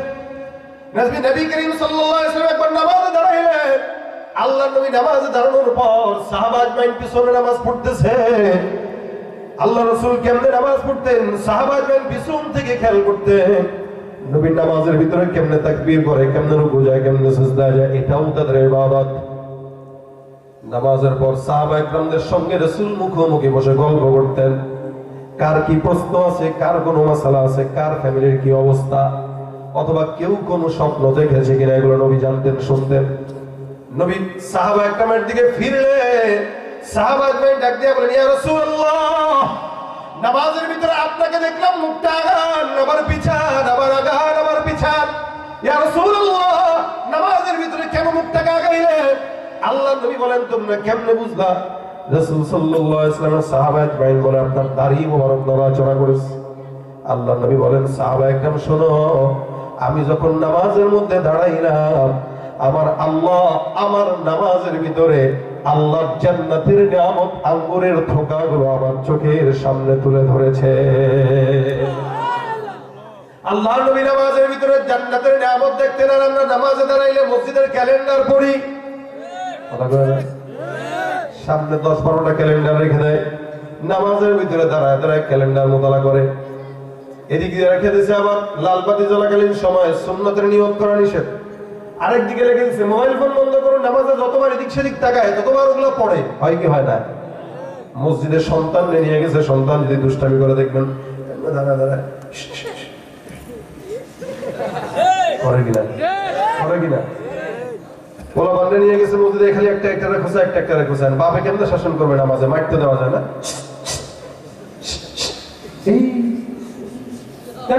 A: নবী করিম সাল্লাল্লাহু আলাইহি ওয়াসাল্লাম একবার নামাজে দাঁড়াইলেন। আল্লাহর নবী নামাজে দাঁড়ানোর পর সাহাবা আজমাইন পিছনে নামাজ পড়তেছে। আল্লাহ রাসূল কেমনে নামাজ পড়তেন সাহাবা আজমাইন পিছন থেকে খেয়াল করতেন। নবী নামাজের ভিতরে কেমনে তাকবীর করে, কেমনে রুকু যায়, কেমনে সিজদা যায়, এটাও তাদের ইবাদত। নামাজের পর সাহাবায়ে কেরামদের সঙ্গে রাসূল মুখোমুখি বসে গল্প করতেন। কার কি প্রশ্ন আছে, কার কোন মাসালা আছে, কার ফ্যামিলির কি অবস্থা, অথবা কেউ কোন স্বপ্ন দেখেছে কিনা, এগুলো নবী জানতেন, শুনতেন। নবী সাহাবায়ে কেরামের দিকে ফিরলে সাহাবায়ে ডাক দিয়ে বলেন, ইয়া রাসূলুল্লাহ, নামাজের ভিতরে আপনাকে দেখলাম মুখটা আগান আবার পিছান, আবার আগান আবার পিছান। ইয়া রাসূলুল্লাহ, নামাজের ভিতরে কেন মুখটা আগাইলেন? আল্লাহর নবী বলেন, তোমরা কেমনে বুঝলা? রাসূল সাল্লাল্লাহু আলাইহি ওয়াসাল্লাম সাহাবায়ে কেরাম বলে, আপনার দাড়ি মোবারক নড়াচড়া করেছে। আল্লাহর নবী বলেন, সাহাবায়ে কেরাম শোনো, আমি যখন নামাজের মধ্যে দাঁড়াইলাম, আমার আল্লাহ আমার নামাজের ভিতরে আল্লাহর জান্নাতের নিয়ামত আঙ্গুরের থোকাগুলো আমার চোখের সামনে তুলে ধরেছে। আল্লাহর নবী নামাজের ভিতরে জান্নাতের নিয়ামত দেখতেন। আর আমরা নামাজে দাঁড়াইলে মসজিদের ক্যালেন্ডার পড়ি, সামনে 10-12টা ক্যালেন্ডার রেখে দেয়, নামাজের ভিতরে দাঁড়ায় দাঁড়ায় ক্যালেন্ডার মোতালা করে। এদিকে রেখে দিয়েছে আবার লাল বাতি জ্বলাকালীন সময় সুন্নতের নিয়ত করা নিষেধ। আরেকদিকে রেখে দিচ্ছে মোবাইল ফোন বন্ধ করুন, নামাজে যতবার এদিক সেদিক তাকায় ততবার ওগুলো পড়ে। হয় কি হয় না? মসজিদের সন্তান নিয়ে গেছে, সন্তান যদি দুষ্টামি করে দেখবেন দাঁড়ায় দাঁড়ায় করে কিনা, করে কিনা। পোলা বান্ধে নিয়ে গেছে মসজিদে, খালি একটা একটা খোঁচা, একটা একটা খোঁচা। বাপে কেমন শাসন করবে নামাজে? মারতে দেওয়া যায় না।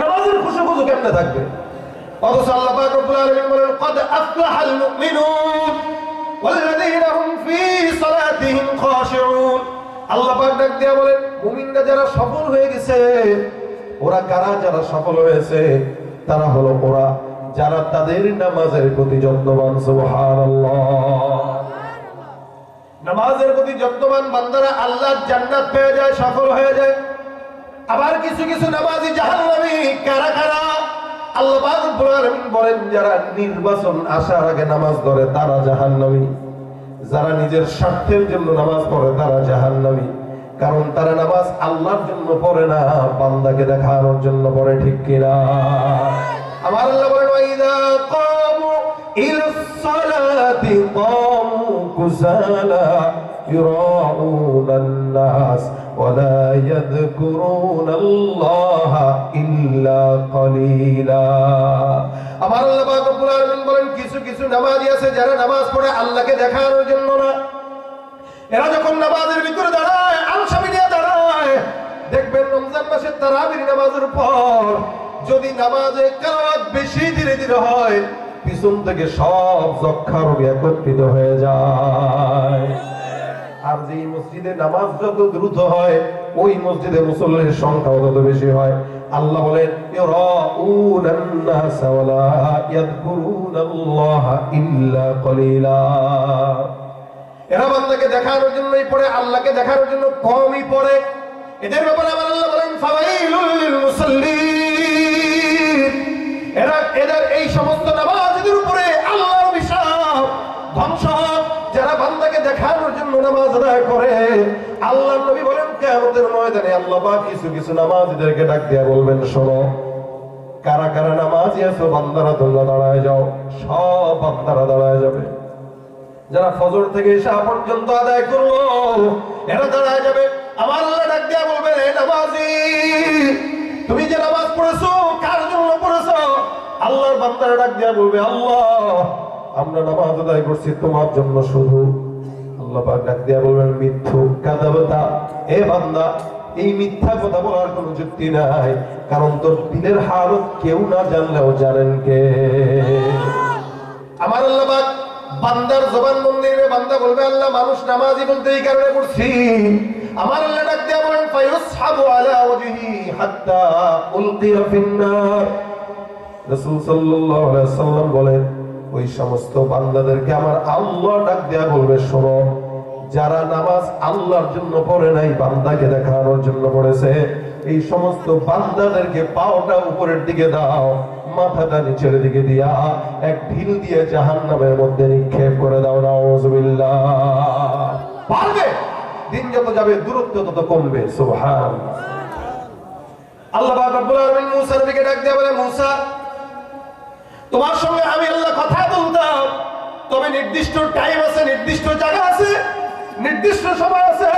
A: নামাজের খুশি খুশি কেমনে থাকবে? অথচ আল্লাহ পাক রব্বুল আলামিন বলেন, قد أفلح المؤمنون والذين هم في صلاتهم خاشعون। আল্লাহ পাক ডাক দিয়া বলেন, মুমিনরা যারা সফল হয়ে গেছে, ওরা কারা? যারা সফল হয়েছে তারা হলো ওরা যারা তাদের নামাজের প্রতি যত্নবান। সুবহানাল্লাহ। নামাজের প্রতি যত্নবান বান্দারা আল্লাহর জান্নাত পেয়ে যায়, সফল হয়ে যায়। আবার কিছু কিছু নামাজি জাহান্নামী। কারা কারা? আল্লাহ পাক রব্বুল আলামিন বলেন, যারা নির্বাচন আসার আগে নামাজ ধরে তারা জাহান্নামী। যারা নিজের স্বার্থের জন্য নামাজ পড়ে তারা জাহান্নামী। কারণ তারা নামাজ আল্লাহর জন্য পড়ে না, বান্দাকে দেখানোর জন্য পড়ে। ঠিক কিনা? আমার আল্লাহ বলেন, ওয়াইদা কামু ইলাস সালাতি কামু কুসালা ইরাউনান নাস ওয়ালা ইয়াযকুরুনাল্লাহা ইল্লা কলিলা। আমার আল্লাহ পাক রব্বুল আলামিন বলেন, কিছু কিছু নামাজি আছে যারা নামাজ পড়ে আল্লাহকে দেখানোর জন্য না। এরা যখন নামাজের ভিতরে দাঁড়ায়, আলসামি নিয়ে দাঁড়ায়, দেখবেন রমজান মাসের তারাবির নামাজের পর যদি নামাজে কেরাত বেশি ধীরে ধীরে হয়, পিছন থেকে সব যক্ষা রোগ একত্রিত হয়ে যায়। আর যে মসজিদে নামাজ যত দ্রুত হয়, ওই মসজিদে মুসল্লির সংখ্যা তত বেশি হয়। আল্লাহ বলেন, ইরাউনান নাস ওয়ালা ইয়াযকুরুনাল্লাহা ইল্লা কলিলা। এরা বান্দাকে দেখানোর জন্যই পড়ে, আল্লাহকে দেখানোর জন্য কমই পড়ে। এদের ব্যাপারে আমার আল্লাহ বলেন, ফাওয়াইলুল লিল মুসাল্লিন। এদের এই সমস্ত নামাজীদের উপরে আল্লাহর অভিশাপ, ধ্বংস। যারা বান্দাকে দেখানোর জন্য নামাজ আদায় করে, আল্লাহর নবী বলেন, কিয়ামতের ময়দানে আল্লাহ পাক কিছু কিছু নামাজীদেরকে ডাক দিয়া বলবেন, শোনো, কারা কারা নামাজি আছো, বান্দারা তোমরা দাঁড়ায় যাও। সব বান্দারা দাঁড়ায় যাবে। যারা ফজর থেকে ইশা পর্যন্ত আদায় করলো, এরা দাঁড়ায় যাবে। আমার আল্লাহ ডাক দিয়া বলবেন, হে নামাজি, তুমি যে নামাজ পড়েছো কার জন্য পড়েছো? আল্লাহর বান্দারা ডাক দিয়া বলবে, আল্লাহ, আমরা নামাজ আদায় করছি তোমার জন্য শুধু। আল্লাহ পাক ডাক দিয়া বলবেন, মিথ্যুক কাযাবতা। এ বান্দা, এই মিথ্যা কথা বলার কোনো যুক্তি নাই, কারণ তোর দিলের হালত কেউ না জানলেও জানেন কে? আমার আল্লাহ পাক বান্দার জবান বন্ধ করে বান্দা বলবে, আল্লাহ, মানুষ নামাজি বলতে এই কারণে পড়ছি। আমার আল্লাহ ডাক দিয়া বলেন, ফায়ুসহাবু আলা ওয়াজহি হাত্তা উলকিয়া ফিন্নার। রাসূল সাল্লাল্লাহু আলাইহি ওয়াসাল্লাম বলেন, ওই সমস্ত বান্দাদেরকে আমার আল্লাহ ডাক দিয়া বলবে, শোনো, যারা নামাজ আল্লাহর জন্য পড়ে নাই, বান্দাকে দেখানোর জন্য পড়েছে, এই সমস্ত বান্দাদেরকে পাওটা উপরের দিকে দাও, মাথাটা নিচের দিকে দিয়া এক ঢিল দিয়ে জাহান্নামের মধ্যে নিক্ষেপ করে দাও। নাউযুবিল্লাহ। পারবে? দিন যত যাবে দূরত্ব তত কমবে। সুবহানাল্লাহ। আল্লাহ পাক রব্বুল আলামিন মূসার দিকে ডাক দিয়ে বলে, মূসা, তোমার সঙ্গে আমি আল্লাহ কথা বলতাম, তবে নির্দিষ্ট টাইম আছে, নির্দিষ্ট জায়গা আছে, নির্দিষ্ট সময় আছে।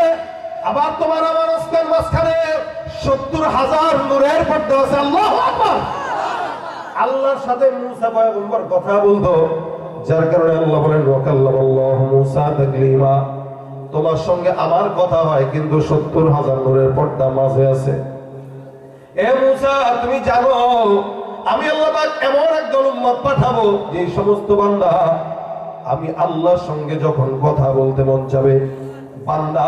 A: আবার তোমার আমার মাঝখানে ৭০,০০০ নূরের পর্দা আছে। আল্লাহু আকবার। আল্লাহর সাথে মূসা পয়গম্বর কথা বলতো, যার কারণে আল্লাহ বলেন, ওয়াকাল্লামাল্লাহু মূসা তাকলিমা। তোমার সঙ্গে আমার কথা হয়, কিন্তু ৭০,০০০ নূরের পর্দা মাঝে আছে। এ মূসা, তুমি জানো আমি আল্লাহ পাক এমন একদল উম্মত পাঠাবো, যে সমস্ত বান্দা আমি আল্লাহর সঙ্গে যখন কথা বলতে মন চাবে, বান্দা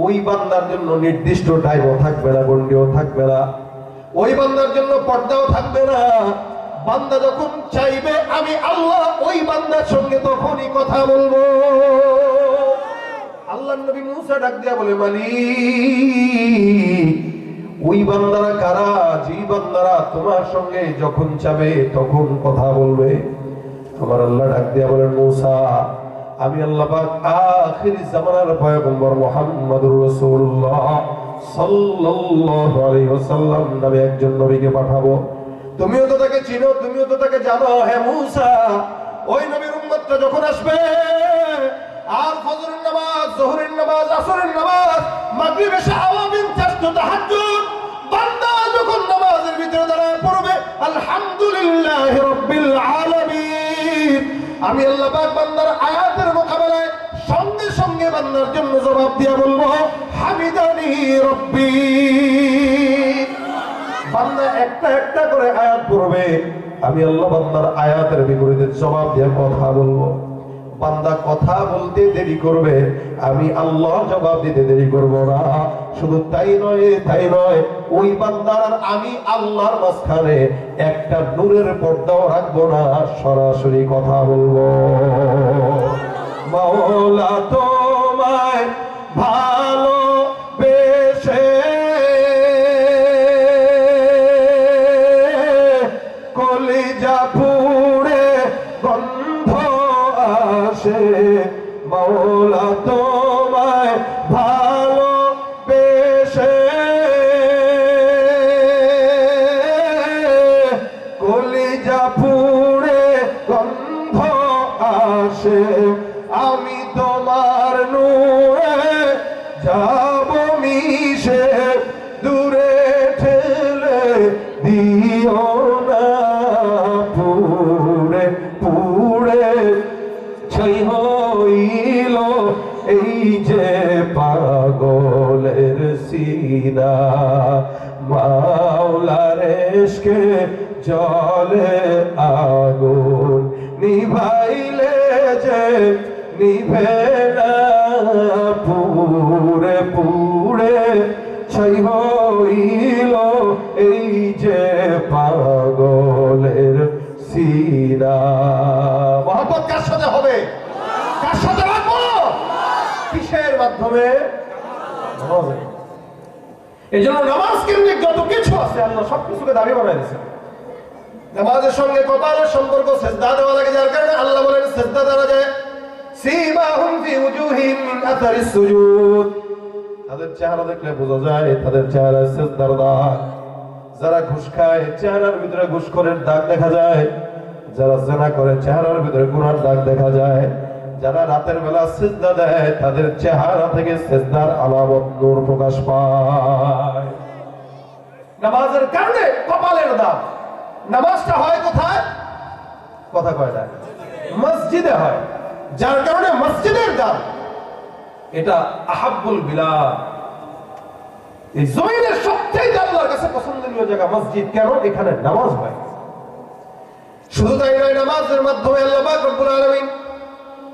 A: ওই বান্দার জন্য নির্দিষ্ট টাইমও থাকবে না, গন্ডিও থাকবে না, ওই বান্দার জন্য পর্দাও থাকবে না। বান্দা যখন চাইবে আমি আল্লাহ ওই বান্দার সঙ্গে তখনই কথা বলবো। আল্লাহর নবী মূসা ডাক দিয়া বলে, মালিক, ওই বান্দারা কারা? যে বান্দারা তোমার সঙ্গে যখন চাবে তখন কথা বলবে। আমার আল্লাহ ডাক দিয়া বলেন, মূসা, আমি আল্লাহ পাক আখির জামানার পয়গম্বর মুহাম্মদুর রাসূলুল্লাহ সাল্লাল্লাহু আলাইহি ওয়াসাল্লাম নামে একজন নবীকে পাঠাবো। তুমিও তো তাকে চিনো, তুমিও তো তাকে জানো। হে মূসা, ওই নবীর উম্মতটা যখন আসবে, আর ফজরের নামাজ, যোহরের নামাজ, আসরের নামাজ, মাগরিব, এশা, আওয়ামিন, চারটা তাহাজ্জুদ, বান্দা যখন নামাজের ভিতরে দাঁড়ায় পড়বে আলহামদুলিল্লাহি রাব্বিল আলামিন, আমি আল্লাহ পাক বান্দার আয়াতের মোকাবেলায় সঙ্গে সঙ্গে বান্দার জন্য জবাব দিয়া বলবো, হামিদানি রব্বি। বান্দা একটা একটা করে আয়াত পড়বে, আমি আল্লাহ বান্দার আয়াতের বিপরীতে জবাব দিয়ে কথা বলবো। বান্দা কথা বলতে দেরি করবে, আমি আল্লাহ জবাব দিতে দেরি করব না। শুধু তাই নয়, ওই বান্দার আর আমি আল্লাহর মাঝখানে একটা নূরের পর্দাও রাখবো না, সরাসরি কথা বলবো। মাওলা তোমায় ভালোবেসে কলিজা পুড়ে গন্ধ আসে, মাওলা তোমায় ভালোবেসে কলিজা পুড়ে গন্ধ আসে, আমি তোমার নূরে যাব মিশে, দূরে ঠেলে দিও না, পুড়ে পুড়ে ছাই হইল এই যে পাগলের সিনা, মাওলার ইশকে জলে আগুন নিভাইলে যে নিভে না, পুড়ে পুড়ে ছাই হইল এই যে পাগলের সিনা। মহব্বত কার সাথে হবে? কার সাথে রাখবো? কিসের মাধ্যমে? এই জন্য নামাজ কেন্দ্রিক যত কিছু আছে আল্লাহ সবকিছুকে দাবি বানাই দিয়েছে। নামাজের সঙ্গে কপালের সম্পর্ক, সেজদা দেওয়া লাগে, যার কারণে আল্লাহ বলেন সেজদা দেওয়া যায়। সীমাহুম ফি উজুহিহিম মিন আথারিস সুজুদ, তাদের চেহারা দেখলে বোঝা যায় তাদের চেহারায় সেজদার দাগ। যারা ঘুষ খায় চেহারার ভিতরে ঘুষখোরের দাগ দেখা যায়, যারা জিনা করে চেহারার ভিতরে গুনার দাগ দেখা যায়, যারা রাতের বেলা সিজদা দেয় তাদের চেহারা থেকে সিজদার আলামত নূর প্রকাশ পায়। নামাজের কারণে কপালের দাগ। নামাজটা হয় কোথায়? কথা কয় না, মসজিদে হয়, যার কারণে মসজিদের দাগ। এটা আহাব্বুল বিলাদ, এই জমিনের সবচেয়ে আল্লাহর কাছে পছন্দনীয় জায়গা মসজিদ। কেন? এখানে নামাজ হয়। শুধু তাই নয়, নামাজের মাধ্যমে আল্লাহ পাক রব্বুল আলামিন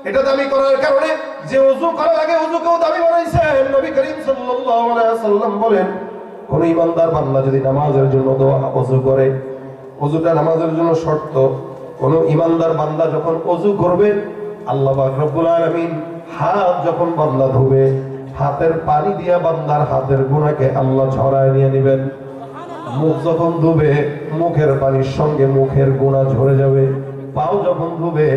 A: এটা দাবি করার কারণে যে ওযু করা লাগে ওযুকেও দাবি বানাইছেন। নবী করিম সাল্লাল্লাহু আলাইহি ওয়াসাল্লাম বলেন, কোন ইমানদার বান্দা যদি নামাজের জন্য ওযু করে, ওযুটা নামাজের জন্য শর্ত। কোন ইমানদার বান্দা যখন ওযু করবে, আল্লাহ পাক রব্বুল আলামিন হাত যখন বান্দা ধুবে, হাতের পানি দিয়া বান্দার হাতের গুনাহকে আল্লাহ ঝরায় নিয়ে নেবেন। মুখ যখন ধুবে, মুখের পানির সঙ্গে মুখের গুনাহ ঝরে যাবে। পাও যখন ধুবে,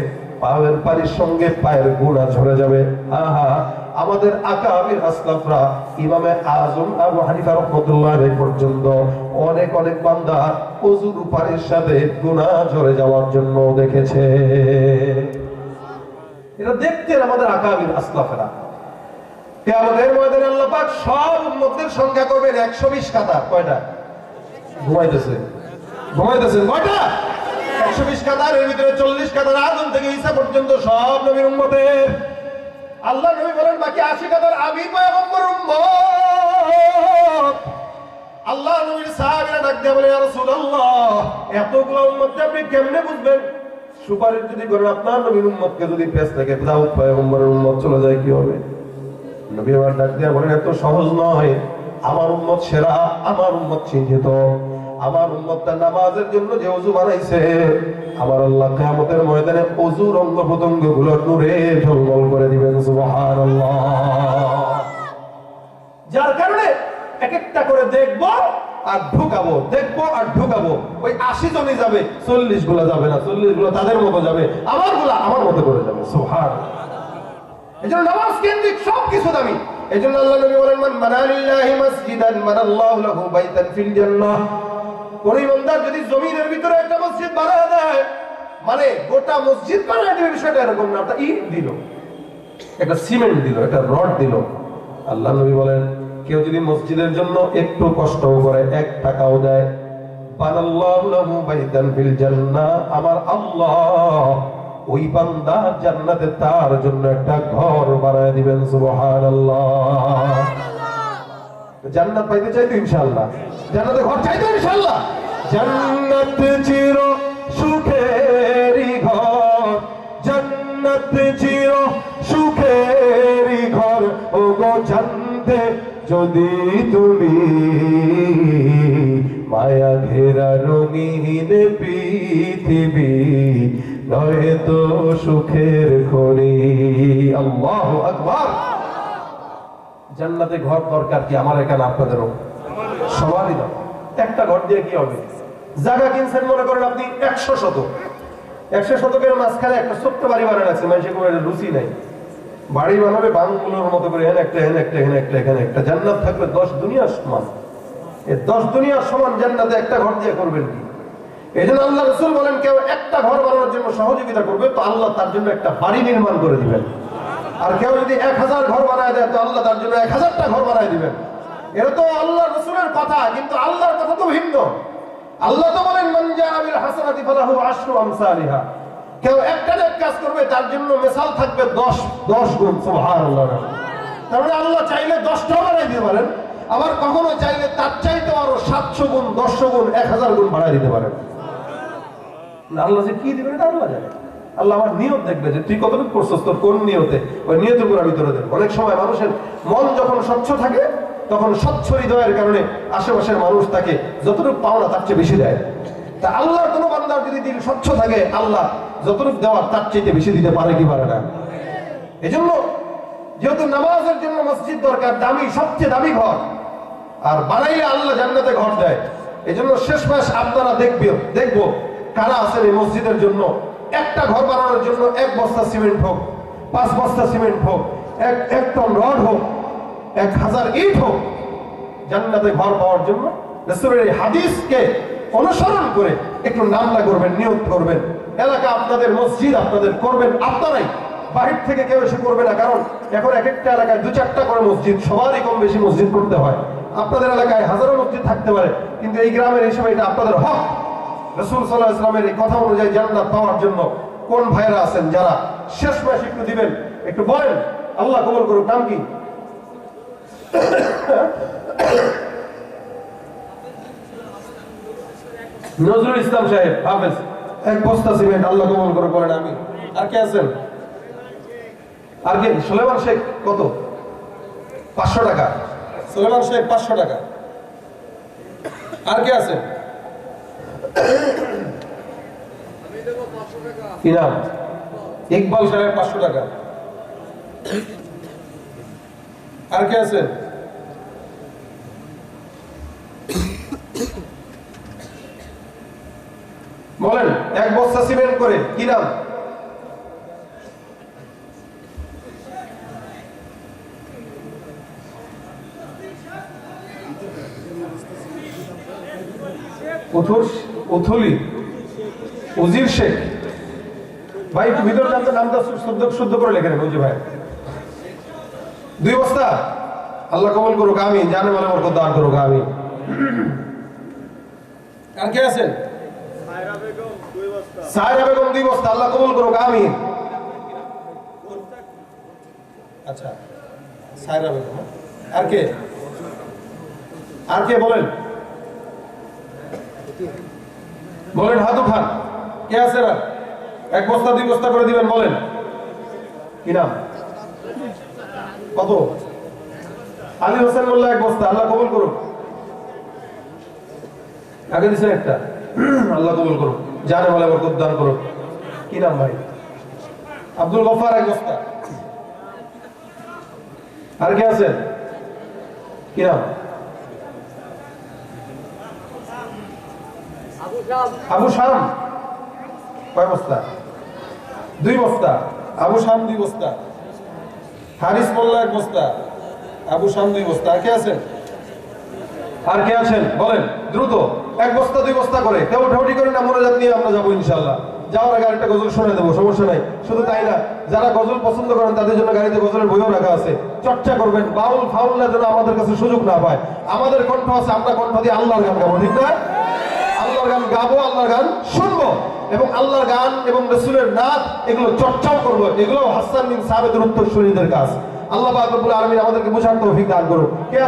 A: পায়ের পানির সঙ্গে পায়ের গুনাহ ঝরে যাবে। আহা, আমাদের আকাবির আসলাফরা, ইমামে আজম আবু হানিফা রাহমাতুল্লাহ আলাইহি পর্যন্ত অনেক অনেক বান্দা ওযুর পানির সাথে গুনাহ ঝরে যাওয়ার জন্য দেখেছে। এটা দেখতেন আমাদের আকাবির আসলাফেরা। কিয়ামতের ময়দানে আল্লাহ পাক সব উম্মতের সংখ্যা করবেন 120 কাতার। কয়টা? ঘুমাইতেছেন কয়টা? 120 কাতার। এর ভিতরে 40 কাতার আদম থেকে ঈসা পর্যন্ত সব নবীর উম্মতের। আল্লাহ নবী বলেন বাকি 80 কাতার আমি পয়গম্বর উম্মত। আল্লাহ নবীর সাহাবীরা ডাক দিয়ে বলে, ইয়া রাসূলুল্লাহ, এতগুলো উম্মতকে আপনি কেমনে বুঝবেন? সুপারিশ যদি করেন আপনার নবীর উম্মতকে যদি পেছ থেকে দাউদ পয়গম্বরের উম্মত চলে যায় কি হবে? নবী আবার ডাক দিয়ে বলেন, এত সহজ নয়। আমার উম্মত সেরা, আমার উম্মত চিহ্নিত। আমার উম্মতটা নামাজের জন্য যে ওযু বানাইছে, আমার আল্লাহ কিয়ামতের ময়দানে ওযুর অঙ্গ প্রত্যঙ্গগুলো নূরে ঝলমল করে দিবেন। সুবহানাল্লাহ। যার কারণে এক একটা করে দেখবো আর ঢুকাবো, দেখবো আর ঢুকাবো। ওই 80 জনই যাবে, 40 গুলা যাবে না। 40 গুলা তাদের মতো যাবে, আমার গুলা আমার মতো করে যাবে। সুবহানাল্লাহ। এজন্য নামাজ কেন্দ্রিক সবকিছু দামি। এজন্য আল্লাহ নবী বলেন, মান বানা লিল্লাহি মাসজিদান বানাল্লাহু লাহু বাইতান ফিল জান্নাহ। কোন ইমানদার যদি জমিনের ভিতরে একটা মসজিদ বানায় দেয়, মানে গোটা মসজিদ বানায় দেবে, বিষয়টা এরকম না। একটা ইট দিল, একটা সিমেন্ট দিল, একটা রড দিল। আল্লাহ নবী বলেন, কেউ যদি মসজিদের জন্য একটু কষ্টও করে, 1 টাকাও দেয়, বানাল্লাহু লাহু বাইতান ফিল জান্নাহ, আমার আল্লাহ ওই বান্দা জান্নাতে তার জন্য একটা ঘর বানায় দিবেন। সুবহানাল্লাহ। জান্নাত পাইতে চাই তো ইনশাআল্লাহ, জান্নাতে ঘর চাই তো ইনশাআল্লাহ। জান্নাত চির সুখেরই ঘর, জান্নাত চির সুখেরই ঘর, ও গো জানতে যদি তুমি মায়া ঘেরা রঙিন পৃথিবী নয়তো সুখের খনি। আল্লাহু আকবার। জান্নাতে ঘর দরকার কি? আমার এখানে আপনাদেরও সবারই দরকার। একটা ঘর দিয়ে কি হবে? জায়গা কিনছেন, মনে করেন আপনি 100 শতক, 100 শতকের মাঝখানে একটা ছোট্ট বাড়ি বানানো আছে, মানুষের কোনো রুচি নাই, বাড়ি বানাবে বাংলোর মতো করে, হেন একটা হেন একটা হেন একটা এখানে একটা। জান্নাত থাকবে 10 দুনিয়ার সমান। এই 10 দুনিয়ার সমান জান্নাতে একটা ঘর দিয়ে করবেন কি? এই জন্য আল্লাহ রাসূল বলেন, কেউ একটা ঘর বানানোর জন্য সহযোগিতা করবে তো আল্লাহ তার জন্য একটা বাড়ি নির্মাণ করে দিবেন। আর কেউ যদি 1000 ঘর বানায় দেয় তো আল্লাহ তার জন্য 1000টা ঘর বানায় দিবেন। এটা তো আল্লাহ রাসূলের কথা, কিন্তু আল্লাহর কথা তো ভিন্ন। আল্লাহ তো বলেন, মান জাআ বিল হাসানাতি ফালাহু আশরু আমসালিহা। কেউ একটা নেক কাজ করবে তার জন্য মিসাল থাকবে 10 গুণ। সুবহানাল্লাহ। তার মানে আল্লাহ চাইলে 10টা বানাই দিতে পারেন, আবার কখনো চাইলে তার চাইতে আরো 700 গুণ, 100 গুণ, 1000 গুণ বাড়াই দিতে পারেন। আল্লাহ যে কি দিবেন এটা আল্লাহ জানে। আল্লাহ আমার নিয়ত দেখবে যে তুই কতটুকু করছিস, তোর কোন নিয়তে, ওই নিয়তের উপর আমি তোরে দেব। অনেক সময় মানুষের মন যখন স্বচ্ছ থাকে, তখন স্বচ্ছ হৃদয়ের কারণে আশেপাশের মানুষ তাকে যতটুকু পাওনা তার চেয়ে বেশি দেয়। তা আল্লাহর কোনো বান্দার যদি দিল স্বচ্ছ থাকে, আল্লাহ যতটুকু দেওয়ার তার চেয়ে বেশি দিতে পারে কি পারে না? এজন্য যেহেতু নামাজের জন্য মসজিদ দরকার, দামি, সবচেয়ে দামি ঘর, আর বানাইলে আল্লাহ জান্নাতে ঘর দেয়। এজন্য শেষ মাস আপনারা দেখবো কারা আছেন এই মসজিদের জন্য একটা ঘর বানানোর জন্য 1 বস্তা সিমেন্ট হোক, 5 বস্তা সিমেন্ট হোক, 1 টন রড হোক, 1000 ইট হোক, জান্নাতে ঘর পাওয়ার জন্য রাসূলের এই হাদিসকে অনুসরণ করে একটু নামলা করবেন, নিয়ত করবেন। এলাকা আপনাদের, মসজিদ আপনাদের করবেন আপনারাই, বাহির থেকে কেউ এসে করবে না। কারণ এখন এক একটা এলাকায় 2-4টা করে মসজিদ, সবারই কম বেশি মসজিদ করতে হয়। আপনাদের এলাকায় হাজারো মসজিদ থাকতে পারে, কিন্তু এই গ্রামের হিসেবে এটা আপনাদের হক। রাসূল সাল্লাল্লাহু আলাইহি ওয়াসাল্লামের এই কথা অনুযায়ী জান্নাত পাওয়ার জন্য কোন ভাইরা আছেন যারা শেষ মাস একটু দিবেন, একটু বলেন, আল্লাহ কবুল করুক। নাম কি? নজরুল ইসলাম সাহেব, হাফেজ। 1 বস্তা সিমেন্ট, আল্লাহ কবুল করুক, বলেন আমি। আর কে আছেন? আর কে? সুলেমান শেখ কত? 500 টাকা। সুলেমান শেখ 500 টাকা। আর কে আছে? ইনাম ইকবাল সাহেব 500 টাকা। আর কে আছেন? বলেন, এক বস্তা সিমেন্ট করে কি নাম? উথলি উজির শেখ ভাই, ভিতর নামটা শুদ্ধ করে লেখেন বুঝি ভাই। 2 বস্তা, আল্লাহ কবুল করুক, আমি জানে মানে বরকত দান করুক, আমি। আর কে আছেন? সায়রা বেগম 2 বস্তা, আল্লাহ কবুল করুক, আমি। আচ্ছা, সায়রা বেগম। আর কে? আর কে বলেন? বলেন, হাত উঠান। কে আছে? 1 বস্তা 2 বস্তা করে দিবেন, বলেন কি নাম? কত? আলী হোসেন মোল্লা 1 বস্তা, আল্লাহ কবুল করুক। আগে দিছেন একটা, আল্লাহ কবুল করুক, জানে বলে বরকত দান করুক। কি নাম ভাই? আব্দুল গফার 1 বস্তা। আর কে আছেন? কি নাম? আবু শাম কয় বস্তা? 2 বস্তা, আবু শাম 2 বস্তা। হারিস মোল্লা 1 বস্তা, আবু শাম 2 বস্তা। আর কে আছেন? আর কে আছেন বলেন দ্রুত। 1 বস্তা 2 বস্তা করে, কেউ উঠাউঠি করে না, মোনাজাত নিয়ে আমরা যাবো ইনশাআল্লাহ। যাওয়ার আগে একটা গজল শুনে দেবো, সমস্যা নাই। শুধু তাই না, যারা গজল পছন্দ করেন তাদের জন্য গাড়িতে গজলের বইও রাখা আছে, চর্চা করবেন। বাউল ফাউলরা যেন আমাদের কাছে সুযোগ না পায়। আমাদের কণ্ঠ আছে, আমরা কণ্ঠ দিয়ে আল্লাহর গান গাবো, ঠিক না? আল্লাহর গান গাবো, আল্লাহর গান শুনবো, এবং আল্লাহর গান এবং রাসূলের নাত এগুলো চর্চাও করবো। এগুলো হাসান বিন সাবিতের উত্তরসূরিদের কাজ। আল্লাহ পাক রব্বুল আলামিন আমাদেরকে বোঝার তৌফিক দান করুন।